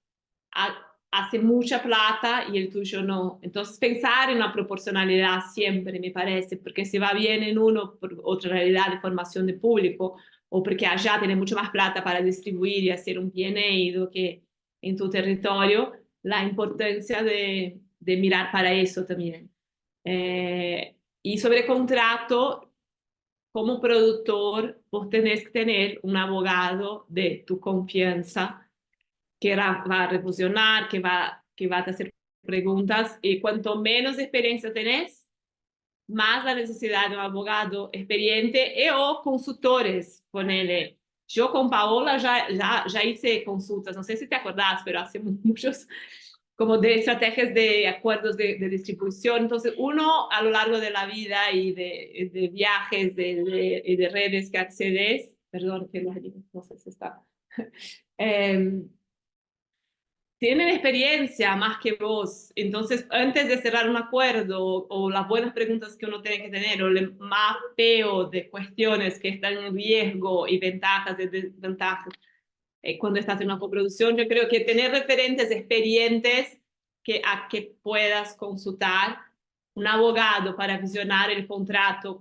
hace mucha plata y el tuyo no. Entonces pensar en la proporcionalidad siempre me parece, porque si va bien en uno por otra realidad de formación de público, o porque allá tiene mucho más plata para distribuir y hacer un P&A que en tu territorio, la importancia de mirar para eso también. Y sobre contrato, como productor, vos tenés que tener un abogado de tu confianza que va a refusionar, que va a hacer preguntas, y cuanto menos experiencia tenés, más la necesidad de un abogado experiente o consultores. Ponele, yo con Paola ya hice consultas, no sé si te acordás, pero hace muchos, como de estrategias de acuerdos de distribución. Entonces, uno a lo largo de la vida y de viajes y de redes que accedes, perdón, que no sé si está, tienen experiencia más que vos. Entonces, antes de cerrar un acuerdo o las buenas preguntas que uno tiene que tener o el mapeo de cuestiones que están en riesgo y ventajas y desventajas, cuando estás en una coproducción, yo creo que tener referentes experientes a que puedas consultar, un abogado para visionar el contrato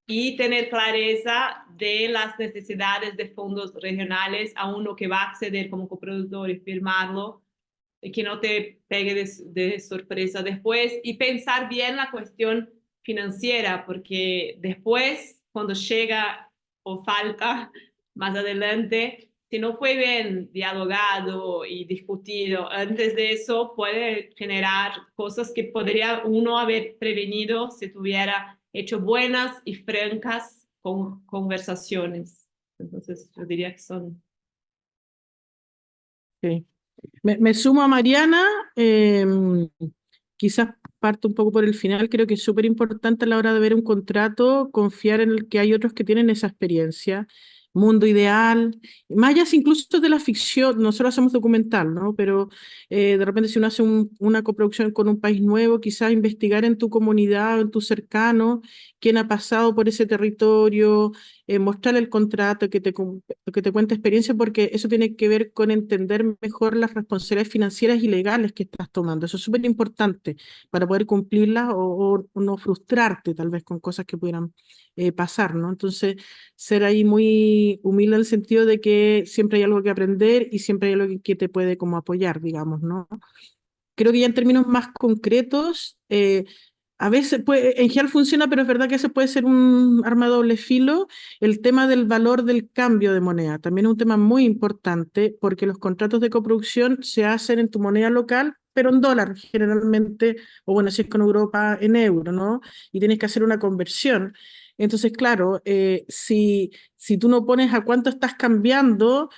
y tener clareza de las necesidades de fondos regionales a uno que va a acceder como coproductor y firmarlo, y que no te pegue de sorpresa después, y pensar bien la cuestión financiera, porque después, cuando llega o falta más adelante, si no fue bien dialogado y discutido antes de eso, puede generar cosas que podría uno haber prevenido si tuviera hecho buenas y francas conversaciones. Entonces, yo diría que son...
Sí. Me sumo a Mariana, quizás parto un poco por el final, creo que es súper importante a la hora de ver un contrato, confiar en el que hay otros que tienen esa experiencia, mundo ideal, más allá incluso de la ficción, nosotros hacemos documental, ¿no? Pero de repente si uno hace una coproducción con un país nuevo, quizás investigar en tu comunidad o en tu cercano, quién ha pasado por ese territorio, mostrar el contrato, que te cuente experiencia, porque eso tiene que ver con entender mejor las responsabilidades financieras y legales que estás tomando. Eso es súper importante para poder cumplirlas o no frustrarte tal vez con cosas que pudieran pasar, ¿no? Entonces, ser ahí muy humilde en el sentido de que siempre hay algo que aprender y siempre hay algo que te puede como apoyar, digamos, ¿no? Creo que ya en términos más concretos, a veces en general funciona, pero es verdad que ese puede ser un arma de doble filo. El tema del valor del cambio de moneda también es un tema muy importante porque los contratos de coproducción se hacen en tu moneda local, pero en dólar generalmente, o bueno, si es con Europa, en euro, ¿no? Y tienes que hacer una conversión. Entonces, claro, si tú no pones a cuánto estás cambiando,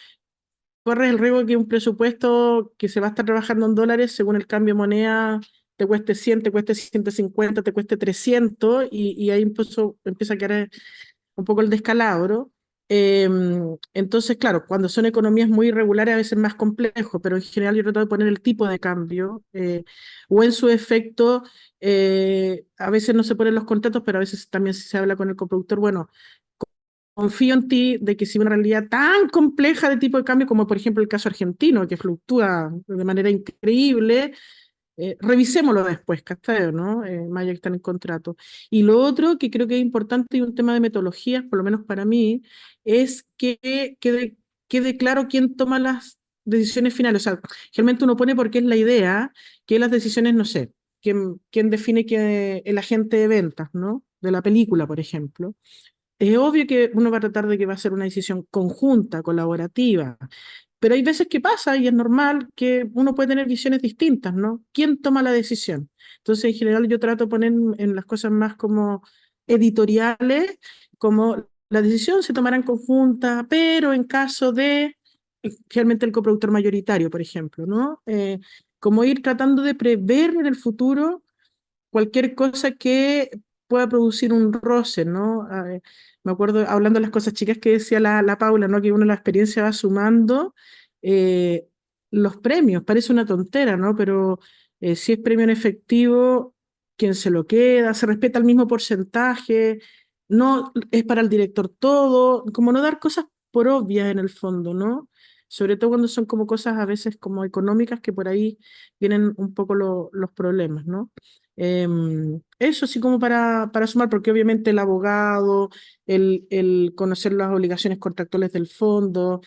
corres el riesgo que un presupuesto que se va a estar trabajando en dólares, según el cambio de moneda, te cueste 100, te cueste 150, te cueste 300, y ahí empieza a quedar un poco el descalabro. Entonces, claro, cuando son economías muy irregulares a veces es más complejo, pero en general yo trato de poner el tipo de cambio, o en su efecto, a veces no se ponen los contratos, pero a veces también se habla con el coproductor, bueno, confío en ti de que si una realidad tan compleja de tipo de cambio como por ejemplo el caso argentino, que fluctúa de manera increíble, revisémoslo después, ¿cachai? ¿No? Más allá que están en contrato. Y lo otro que creo que es importante y un tema de metodologías, por lo menos para mí, es que quede claro quién toma las decisiones finales. O sea, realmente uno pone porque es la idea que las decisiones, no sé, quién define que el agente de ventas, ¿no? De la película, por ejemplo. Es obvio que uno va a tratar de que va a ser una decisión conjunta, colaborativa, pero hay veces que pasa y es normal que uno puede tener visiones distintas, ¿no? ¿Quién toma la decisión? Entonces, en general, yo trato de poner en las cosas más como editoriales, como la decisión se tomará en conjunta, pero en caso de realmente el coproductor mayoritario, por ejemplo, ¿no? Como ir tratando de prever en el futuro cualquier cosa que pueda producir un roce, ¿no? Me acuerdo, hablando de las cosas chicas que decía la Paula, ¿no? Que uno la experiencia va sumando eh, los premios, parece una tontera, ¿no? Pero si es premio en efectivo, quien se lo queda, se respeta el mismo porcentaje, no es para el director todo, como no dar cosas por obvias en el fondo, ¿no? Sobre todo cuando son como cosas a veces como económicas que por ahí vienen un poco los problemas, ¿no? Eso sí como para sumar, porque obviamente el abogado, el conocer las obligaciones contractuales del fondo.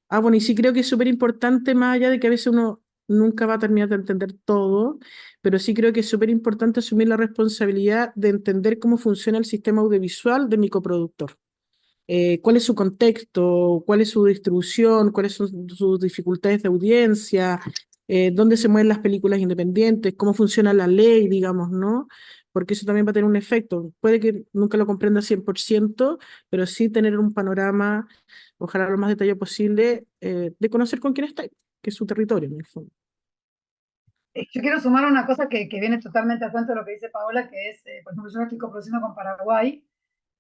Ah, bueno, y sí creo que es súper importante, más allá de que a veces uno nunca va a terminar de entender todo, pero sí creo que es súper importante asumir la responsabilidad de entender cómo funciona el sistema audiovisual de mi coproductor. Cuál es su contexto, cuál es su distribución, cuáles son sus dificultades de audiencia, dónde se mueven las películas independientes, cómo funciona la ley, digamos, ¿no? Porque eso también va a tener un efecto. Puede que nunca lo comprenda 100%, pero sí tener un panorama, ojalá lo más detallado posible, de conocer con quién está, que es su territorio, en el fondo.
Yo quiero sumar una cosa que viene totalmente a cuento de lo que dice Paola, que es, por ejemplo, yo estoy coproduciendo con Paraguay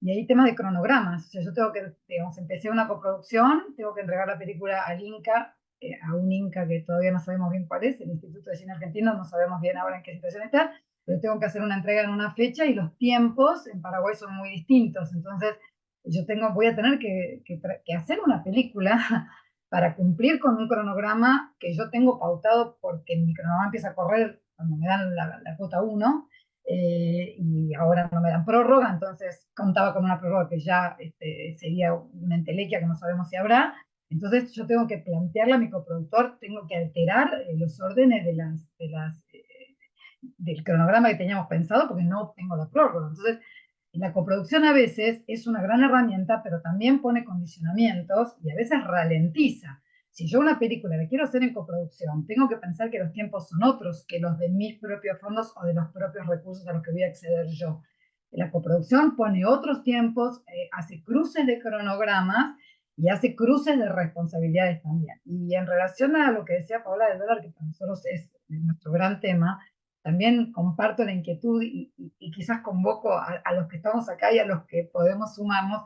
y hay temas de cronogramas. O sea, yo tengo que, digamos, empecé una coproducción, tengo que entregar la película al Inca, a un Inca que todavía no sabemos bien cuál es, el Instituto de Cine Argentino, no sabemos bien ahora en qué situación está, pero tengo que hacer una entrega en una fecha y los tiempos en Paraguay son muy distintos. Entonces, voy a tener que hacer una película para cumplir con un cronograma que yo tengo pautado porque mi cronograma empieza a correr cuando me dan la cuota 1 y ahora no me dan prórroga, entonces contaba con una prórroga que ya sería una entelequia que no sabemos si habrá. Entonces yo tengo que plantearle a mi coproductor, tengo que alterar los órdenes del cronograma que teníamos pensado porque no tengo la prórroga. Entonces la coproducción a veces es una gran herramienta, pero también pone condicionamientos y a veces ralentiza. Si yo una película la quiero hacer en coproducción, tengo que pensar que los tiempos son otros que los de mis propios fondos o de los propios recursos a los que voy a acceder yo. La coproducción pone otros tiempos, hace cruces de cronogramas y hace cruces de responsabilidades también. Y en relación a lo que decía Paola del dólar, que para nosotros es nuestro gran tema, también comparto la inquietud y quizás convoco a los que estamos acá y a los que podemos sumarnos,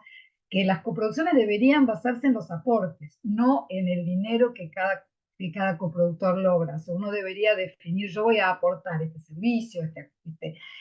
que las coproducciones deberían basarse en los aportes, no en el dinero que cada coproductor logra. O sea, uno debería definir, yo voy a aportar este servicio,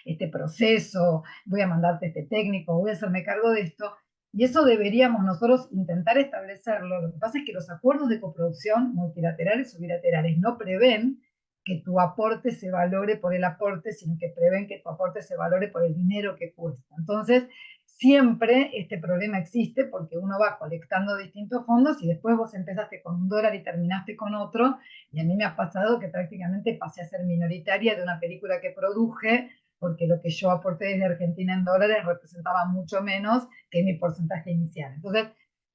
este proceso, voy a mandarte este técnico, voy a hacerme cargo de esto, y eso deberíamos nosotros intentar establecerlo. Lo que pasa es que los acuerdos de coproducción multilaterales o bilaterales no prevén que tu aporte se valore por el aporte, sino que prevén que tu aporte se valore por el dinero que cuesta. Entonces, siempre este problema existe porque uno va colectando distintos fondos y después vos empezaste con $1 y terminaste con otro, y a mí me ha pasado que prácticamente pasé a ser minoritaria de una película que produje, porque lo que yo aporté desde Argentina en dólares representaba mucho menos que mi porcentaje inicial. Entonces,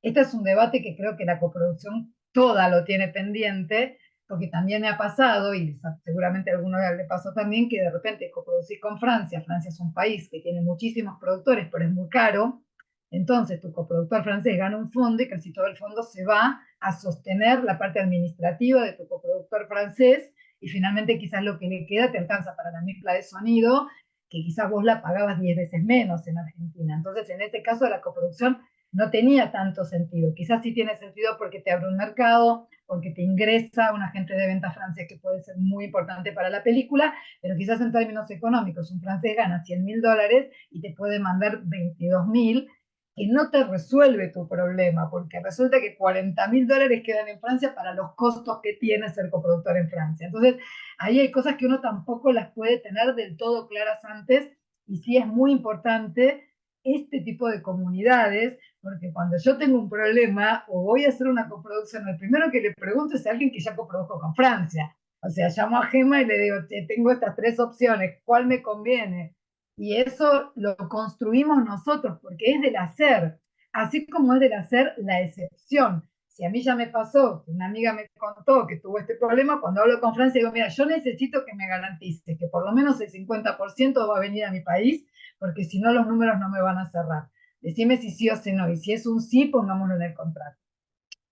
este es un debate que creo que la coproducción toda lo tiene pendiente, porque también me ha pasado, y seguramente a alguno le pasó también, que de repente coproducís con Francia. Francia es un país que tiene muchísimos productores, pero es muy caro. Entonces tu coproductor francés gana un fondo y casi todo el fondo se va a sostener la parte administrativa de tu coproductor francés, y finalmente quizás lo que le queda te alcanza para la mezcla de sonido, que quizás vos la pagabas 10 veces menos en Argentina. Entonces, en este caso, la coproducción no tenía tanto sentido. Quizás sí tiene sentido porque te abre un mercado, porque te ingresa un agente de venta francés que puede ser muy importante para la película, pero quizás en términos económicos un francés gana $100.000 y te puede mandar 22.000, que no te resuelve tu problema, porque resulta que $40.000 quedan en Francia para los costos que tiene ser coproductor en Francia. Entonces, ahí hay cosas que uno tampoco las puede tener del todo claras antes, y sí es muy importante este tipo de comunidades, porque cuando yo tengo un problema o voy a hacer una coproducción, el primero que le pregunto es a alguien que ya coprodujo con Francia. O sea, llamo a Gema y le digo, tengo estas 3 opciones, ¿cuál me conviene? Y eso lo construimos nosotros, porque es del hacer, así como es del hacer la excepción. Si a mí ya me pasó, una amiga me contó que tuvo este problema, cuando hablo con Francia digo, mira, yo necesito que me garantice que por lo menos el 50% va a venir a mi país, porque si no los números no me van a cerrar. Decime si sí o si no, y si es un sí, pongámoslo en el contrato.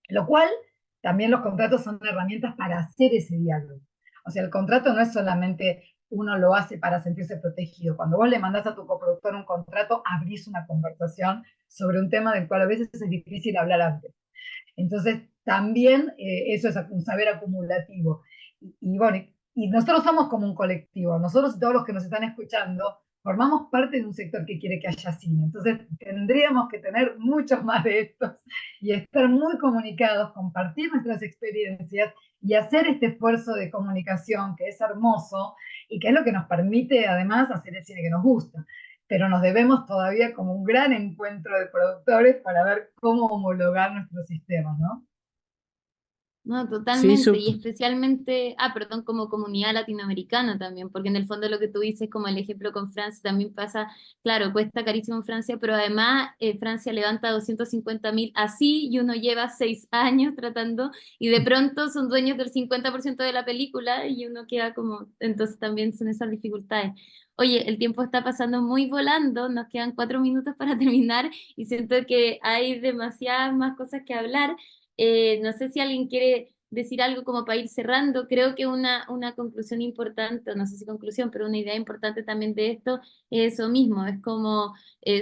Lo cual, también los contratos son herramientas para hacer ese diálogo. O sea, el contrato no es solamente uno lo hace para sentirse protegido. Cuando vos le mandás a tu coproductor un contrato, abrís una conversación sobre un tema del cual a veces es difícil hablar antes. Entonces, también eso es un saber acumulativo. Y bueno, y nosotros somos como un colectivo. Nosotros y todos los que nos están escuchando formamos parte de un sector que quiere que haya cine. Entonces, tendríamos que tener muchos más de estos y estar muy comunicados, compartir nuestras experiencias y hacer este esfuerzo de comunicación que es hermoso y que es lo que nos permite además hacer el cine que nos gusta. Pero nos debemos todavía como un gran encuentro de productores para ver cómo homologar nuestros sistemas, ¿no?
No,
Sí,
totalmente, y especialmente, perdón, como comunidad latinoamericana también, porque en el fondo lo que tú dices, como el ejemplo con Francia, también pasa, claro, cuesta carísimo en Francia, pero además Francia levanta 250.000 así y uno lleva 6 años tratando y de pronto son dueños del 50% de la película y uno queda como, entonces también son esas dificultades. Oye, el tiempo está pasando muy volando, nos quedan 4 minutos para terminar y siento que hay demasiadas más cosas que hablar. No sé si alguien quiere decir algo como para ir cerrando. Creo que una conclusión importante, no sé si conclusión, pero una idea importante también de esto es eso mismo, es como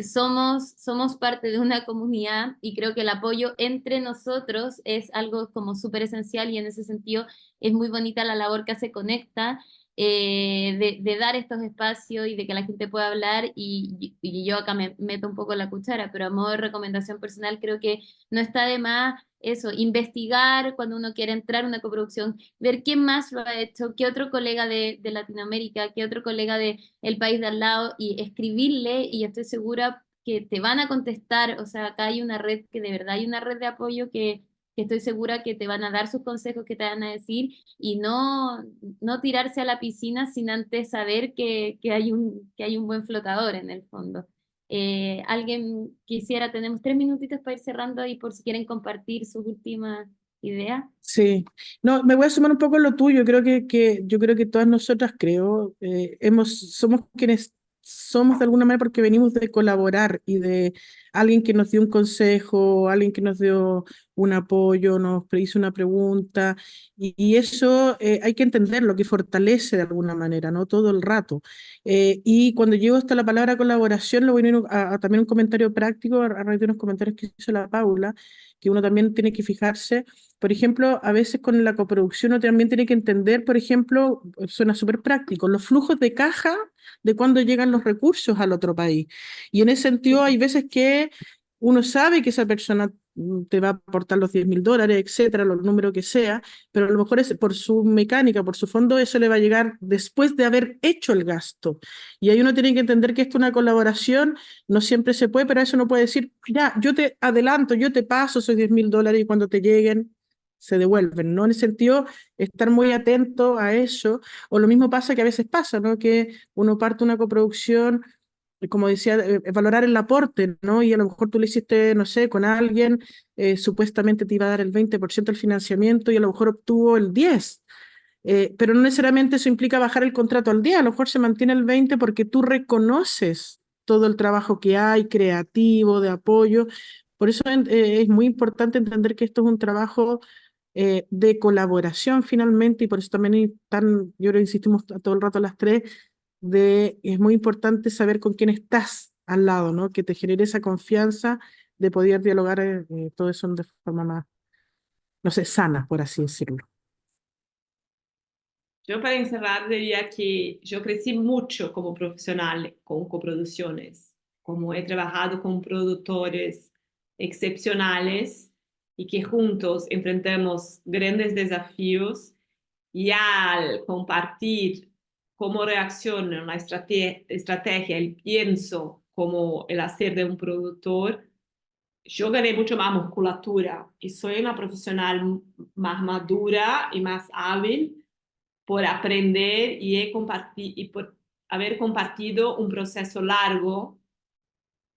somos parte de una comunidad y creo que el apoyo entre nosotros es algo como súper esencial y en ese sentido es muy bonita la labor que hace Conecta. De dar estos espacios y de que la gente pueda hablar y yo acá me meto un poco la cuchara, pero a modo de recomendación personal creo que no está de más eso, investigar cuando uno quiere entrar a una coproducción, ver quién más lo ha hecho, qué otro colega de Latinoamérica, qué otro colega del país de al lado y escribirle y estoy segura que te van a contestar, o sea, acá hay una red que de verdad hay una red de apoyo que estoy segura que te van a dar sus consejos, que te van a decir y no tirarse a la piscina sin antes saber que hay un buen flotador en el fondo. ¿Alguien quisiera, tenemos 3 minutitos para ir cerrando y por si quieren compartir sus últimas ideas?
sí, no, me voy a sumar un poco a lo tuyo. Yo creo que todas nosotras somos quienes somos de alguna manera porque venimos de colaborar y de alguien que nos dio un consejo, alguien que nos dio un apoyo, nos hizo una pregunta y eso hay que entenderlo, que fortalece de alguna manera, ¿no? Todo el rato. Y cuando llego hasta la palabra colaboración, lo voy a ir a también un comentario práctico a raíz de unos comentarios que hizo la Paula, que uno también tiene que fijarse. Por ejemplo, a veces con la coproducción uno también tiene que entender, por ejemplo, suena súper práctico, los flujos de caja de cuándo llegan los recursos al otro país. Y en ese sentido hay veces que uno sabe que esa persona te va a aportar los $10.000, etcétera, los números que sea, pero a lo mejor es por su mecánica, por su fondo, eso le va a llegar después de haber hecho el gasto. Y ahí uno tiene que entender que esto es una colaboración, no siempre se puede, pero eso no puede decir, ya, yo te adelanto, yo te paso esos $10.000 y cuando te lleguen se devuelven, ¿no? En ese sentido, estar muy atento a eso, o lo mismo pasa que a veces pasa, ¿no? Que uno parte una coproducción, como decía, valorar el aporte, ¿no? Y a lo mejor tú lo hiciste, no sé, con alguien, supuestamente te iba a dar el 20% del financiamiento y a lo mejor obtuvo el 10%. Pero no necesariamente eso implica bajar el contrato al 10, a lo mejor se mantiene el 20 porque tú reconoces todo el trabajo que hay, creativo, de apoyo. Por eso es muy importante entender que esto es un trabajo de colaboración finalmente, y por eso también yo creo insistimos todo el rato las tres, es muy importante saber con quién estás al lado, ¿no? Que te genere esa confianza de poder dialogar todo eso de forma más, no sé, sana, por así decirlo.
Yo para encerrar diría que yo crecí mucho como profesional con coproducciones, como he trabajado con productores excepcionales y que juntos enfrentamos grandes desafíos, y al compartir cómo reacciona una estrategia, el pienso, como el hacer de un productor, yo gané mucho más musculatura y soy una profesional más madura y más hábil por aprender y por haber compartido un proceso largo,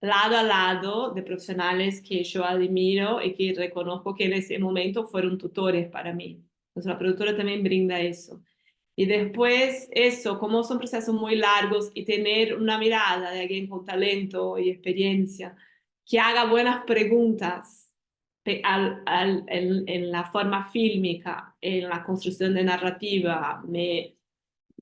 lado a lado, de profesionales que yo admiro y que reconozco que en ese momento fueron tutores para mí. Entonces la productora también brinda eso. Y después eso, como son procesos muy largos, y tener una mirada de alguien con talento y experiencia que haga buenas preguntas en la forma fílmica, en la construcción de narrativa,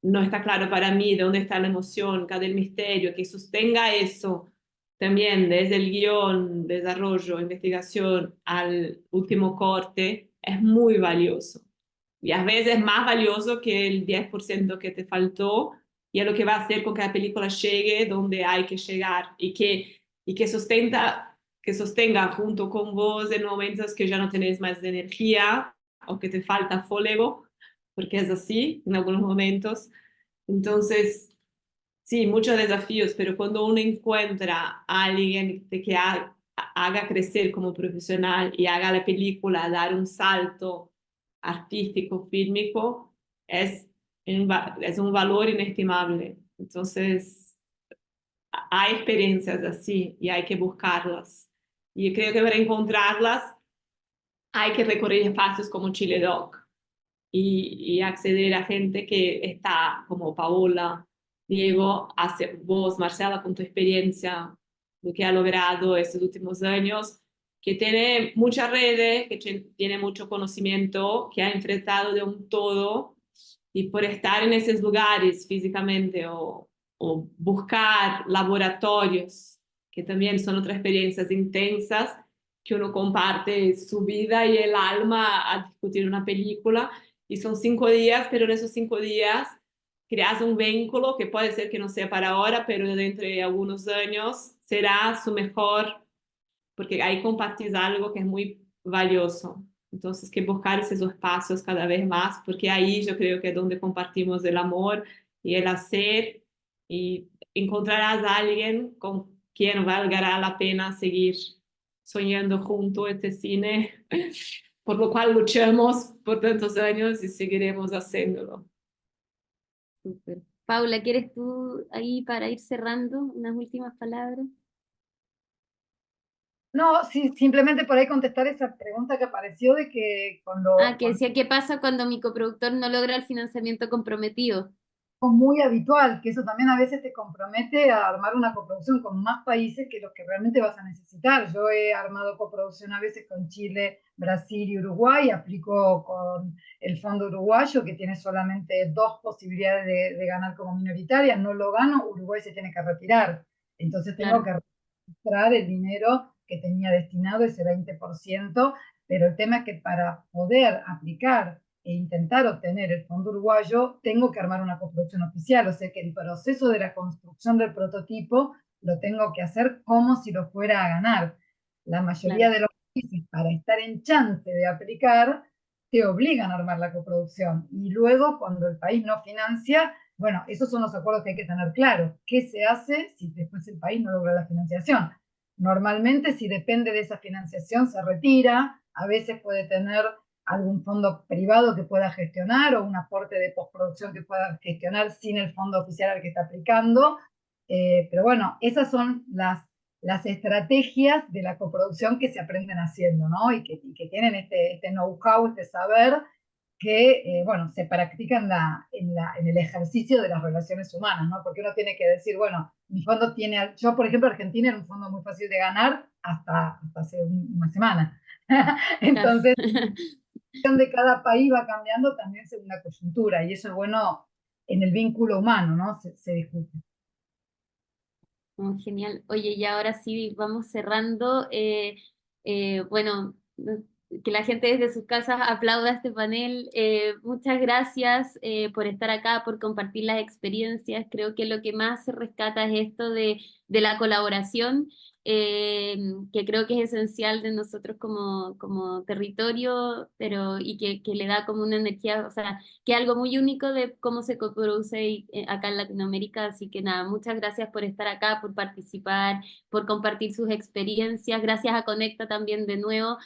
no está claro para mí de dónde está la emoción, cada el misterio, que sostenga eso también desde el guión, desarrollo, investigación al último corte, es muy valioso. Y a veces más valioso que el 10% que te faltó, y es lo que va a hacer con que la película llegue donde hay que llegar y que sostenga junto con vos en momentos que ya no tenés más de energía o que te falta fuego, porque es así en algunos momentos. Entonces, sí, muchos desafíos, pero cuando uno encuentra a alguien que haga crecer como profesional y haga la película dar un salto artístico, fílmico, es un valor inestimable. Entonces, hay experiencias así y hay que buscarlas. Y creo que para encontrarlas hay que recorrer espacios como Chile Doc y acceder a gente que está como Paola, Diego, vos, Marcela, con tu experiencia, lo que ha logrado estos últimos años, que tiene muchas redes, que tiene mucho conocimiento, que ha enfrentado de un todo, y por estar en esos lugares físicamente o buscar laboratorios, que también son otras experiencias intensas, que uno comparte su vida y el alma a discutir una película, y son 5 días, pero en esos 5 días creas un vínculo que puede ser que no sea para ahora, pero dentro de algunos años será su mejor, porque ahí compartís algo que es muy valioso. Entonces, que buscar esos espacios cada vez más, porque ahí yo creo que es donde compartimos el amor y el hacer, y encontrarás a alguien con quien valga la pena seguir soñando junto este cine, por lo cual luchamos por tantos años y seguiremos haciéndolo.
Súper. Paula, ¿quieres tú ahí para ir cerrando unas últimas palabras?
No, sí, simplemente por ahí contestar esa pregunta que apareció de que
Que decía, ¿qué pasa cuando mi coproductor no logra el financiamiento comprometido?
muy habitual, que eso también a veces te compromete a armar una coproducción con más países que los que realmente vas a necesitar. Yo he armado coproducción a veces con Chile, Brasil y Uruguay, aplico con el Fondo Uruguayo, que tiene solamente 2 posibilidades de ganar como minoritaria, no lo gano, Uruguay se tiene que retirar. Entonces tengo
Claro.
que registrar el dinero que tenía destinado, ese 20%, pero el tema es que para poder aplicar e intentar obtener el fondo uruguayo, tengo que armar una coproducción oficial, o sea que el proceso de la construcción del prototipo lo tengo que hacer como si lo fuera a ganar. La mayoría
Claro.
de los países, para estar en chance de aplicar, te obligan a armar la coproducción. Y luego, cuando el país no financia, bueno, esos son los acuerdos que hay que tener claro. ¿Qué se hace si después el país no logra la financiación? Normalmente, si depende de esa financiación, se retira. A veces puede tener algún fondo privado que pueda gestionar o un aporte de postproducción que pueda gestionar sin el fondo oficial al que está aplicando. Pero bueno, esas son las estrategias de la coproducción que se aprenden haciendo, ¿no? Y que tienen este know-how, este saber que, bueno, se practica en el ejercicio de las relaciones humanas, ¿no? Porque uno tiene que decir, bueno, mi fondo tiene, yo por ejemplo, Argentina era un fondo muy fácil de ganar hasta hace una semana. Entonces, de cada país va cambiando también según la coyuntura, y eso es bueno en el vínculo humano, ¿no? Se discute.
Genial. Oye, y ahora sí vamos cerrando. Bueno, que la gente desde sus casas aplauda este panel. Muchas gracias por estar acá, por compartir las experiencias. Creo que lo que más se rescata es esto de la colaboración, que creo que es esencial de nosotros como territorio, pero y que le da como una energía, o sea, que es algo muy único de cómo se coproduce acá en Latinoamérica. Así que nada, muchas gracias por estar acá, por participar, por compartir sus experiencias. Gracias a Conecta también de nuevo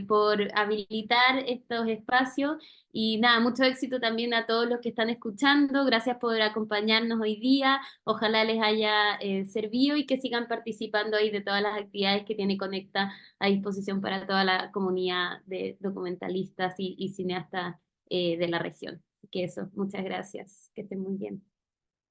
por habilitar estos espacios. Y nada, mucho éxito también a todos los que están escuchando. Gracias por acompañarnos hoy día. Ojalá les haya servido y que sigan participando ahí de todas las actividades que tiene Conecta a disposición para toda la comunidad de documentalistas y cineastas de la región. Así que eso, muchas gracias. Que estén muy bien.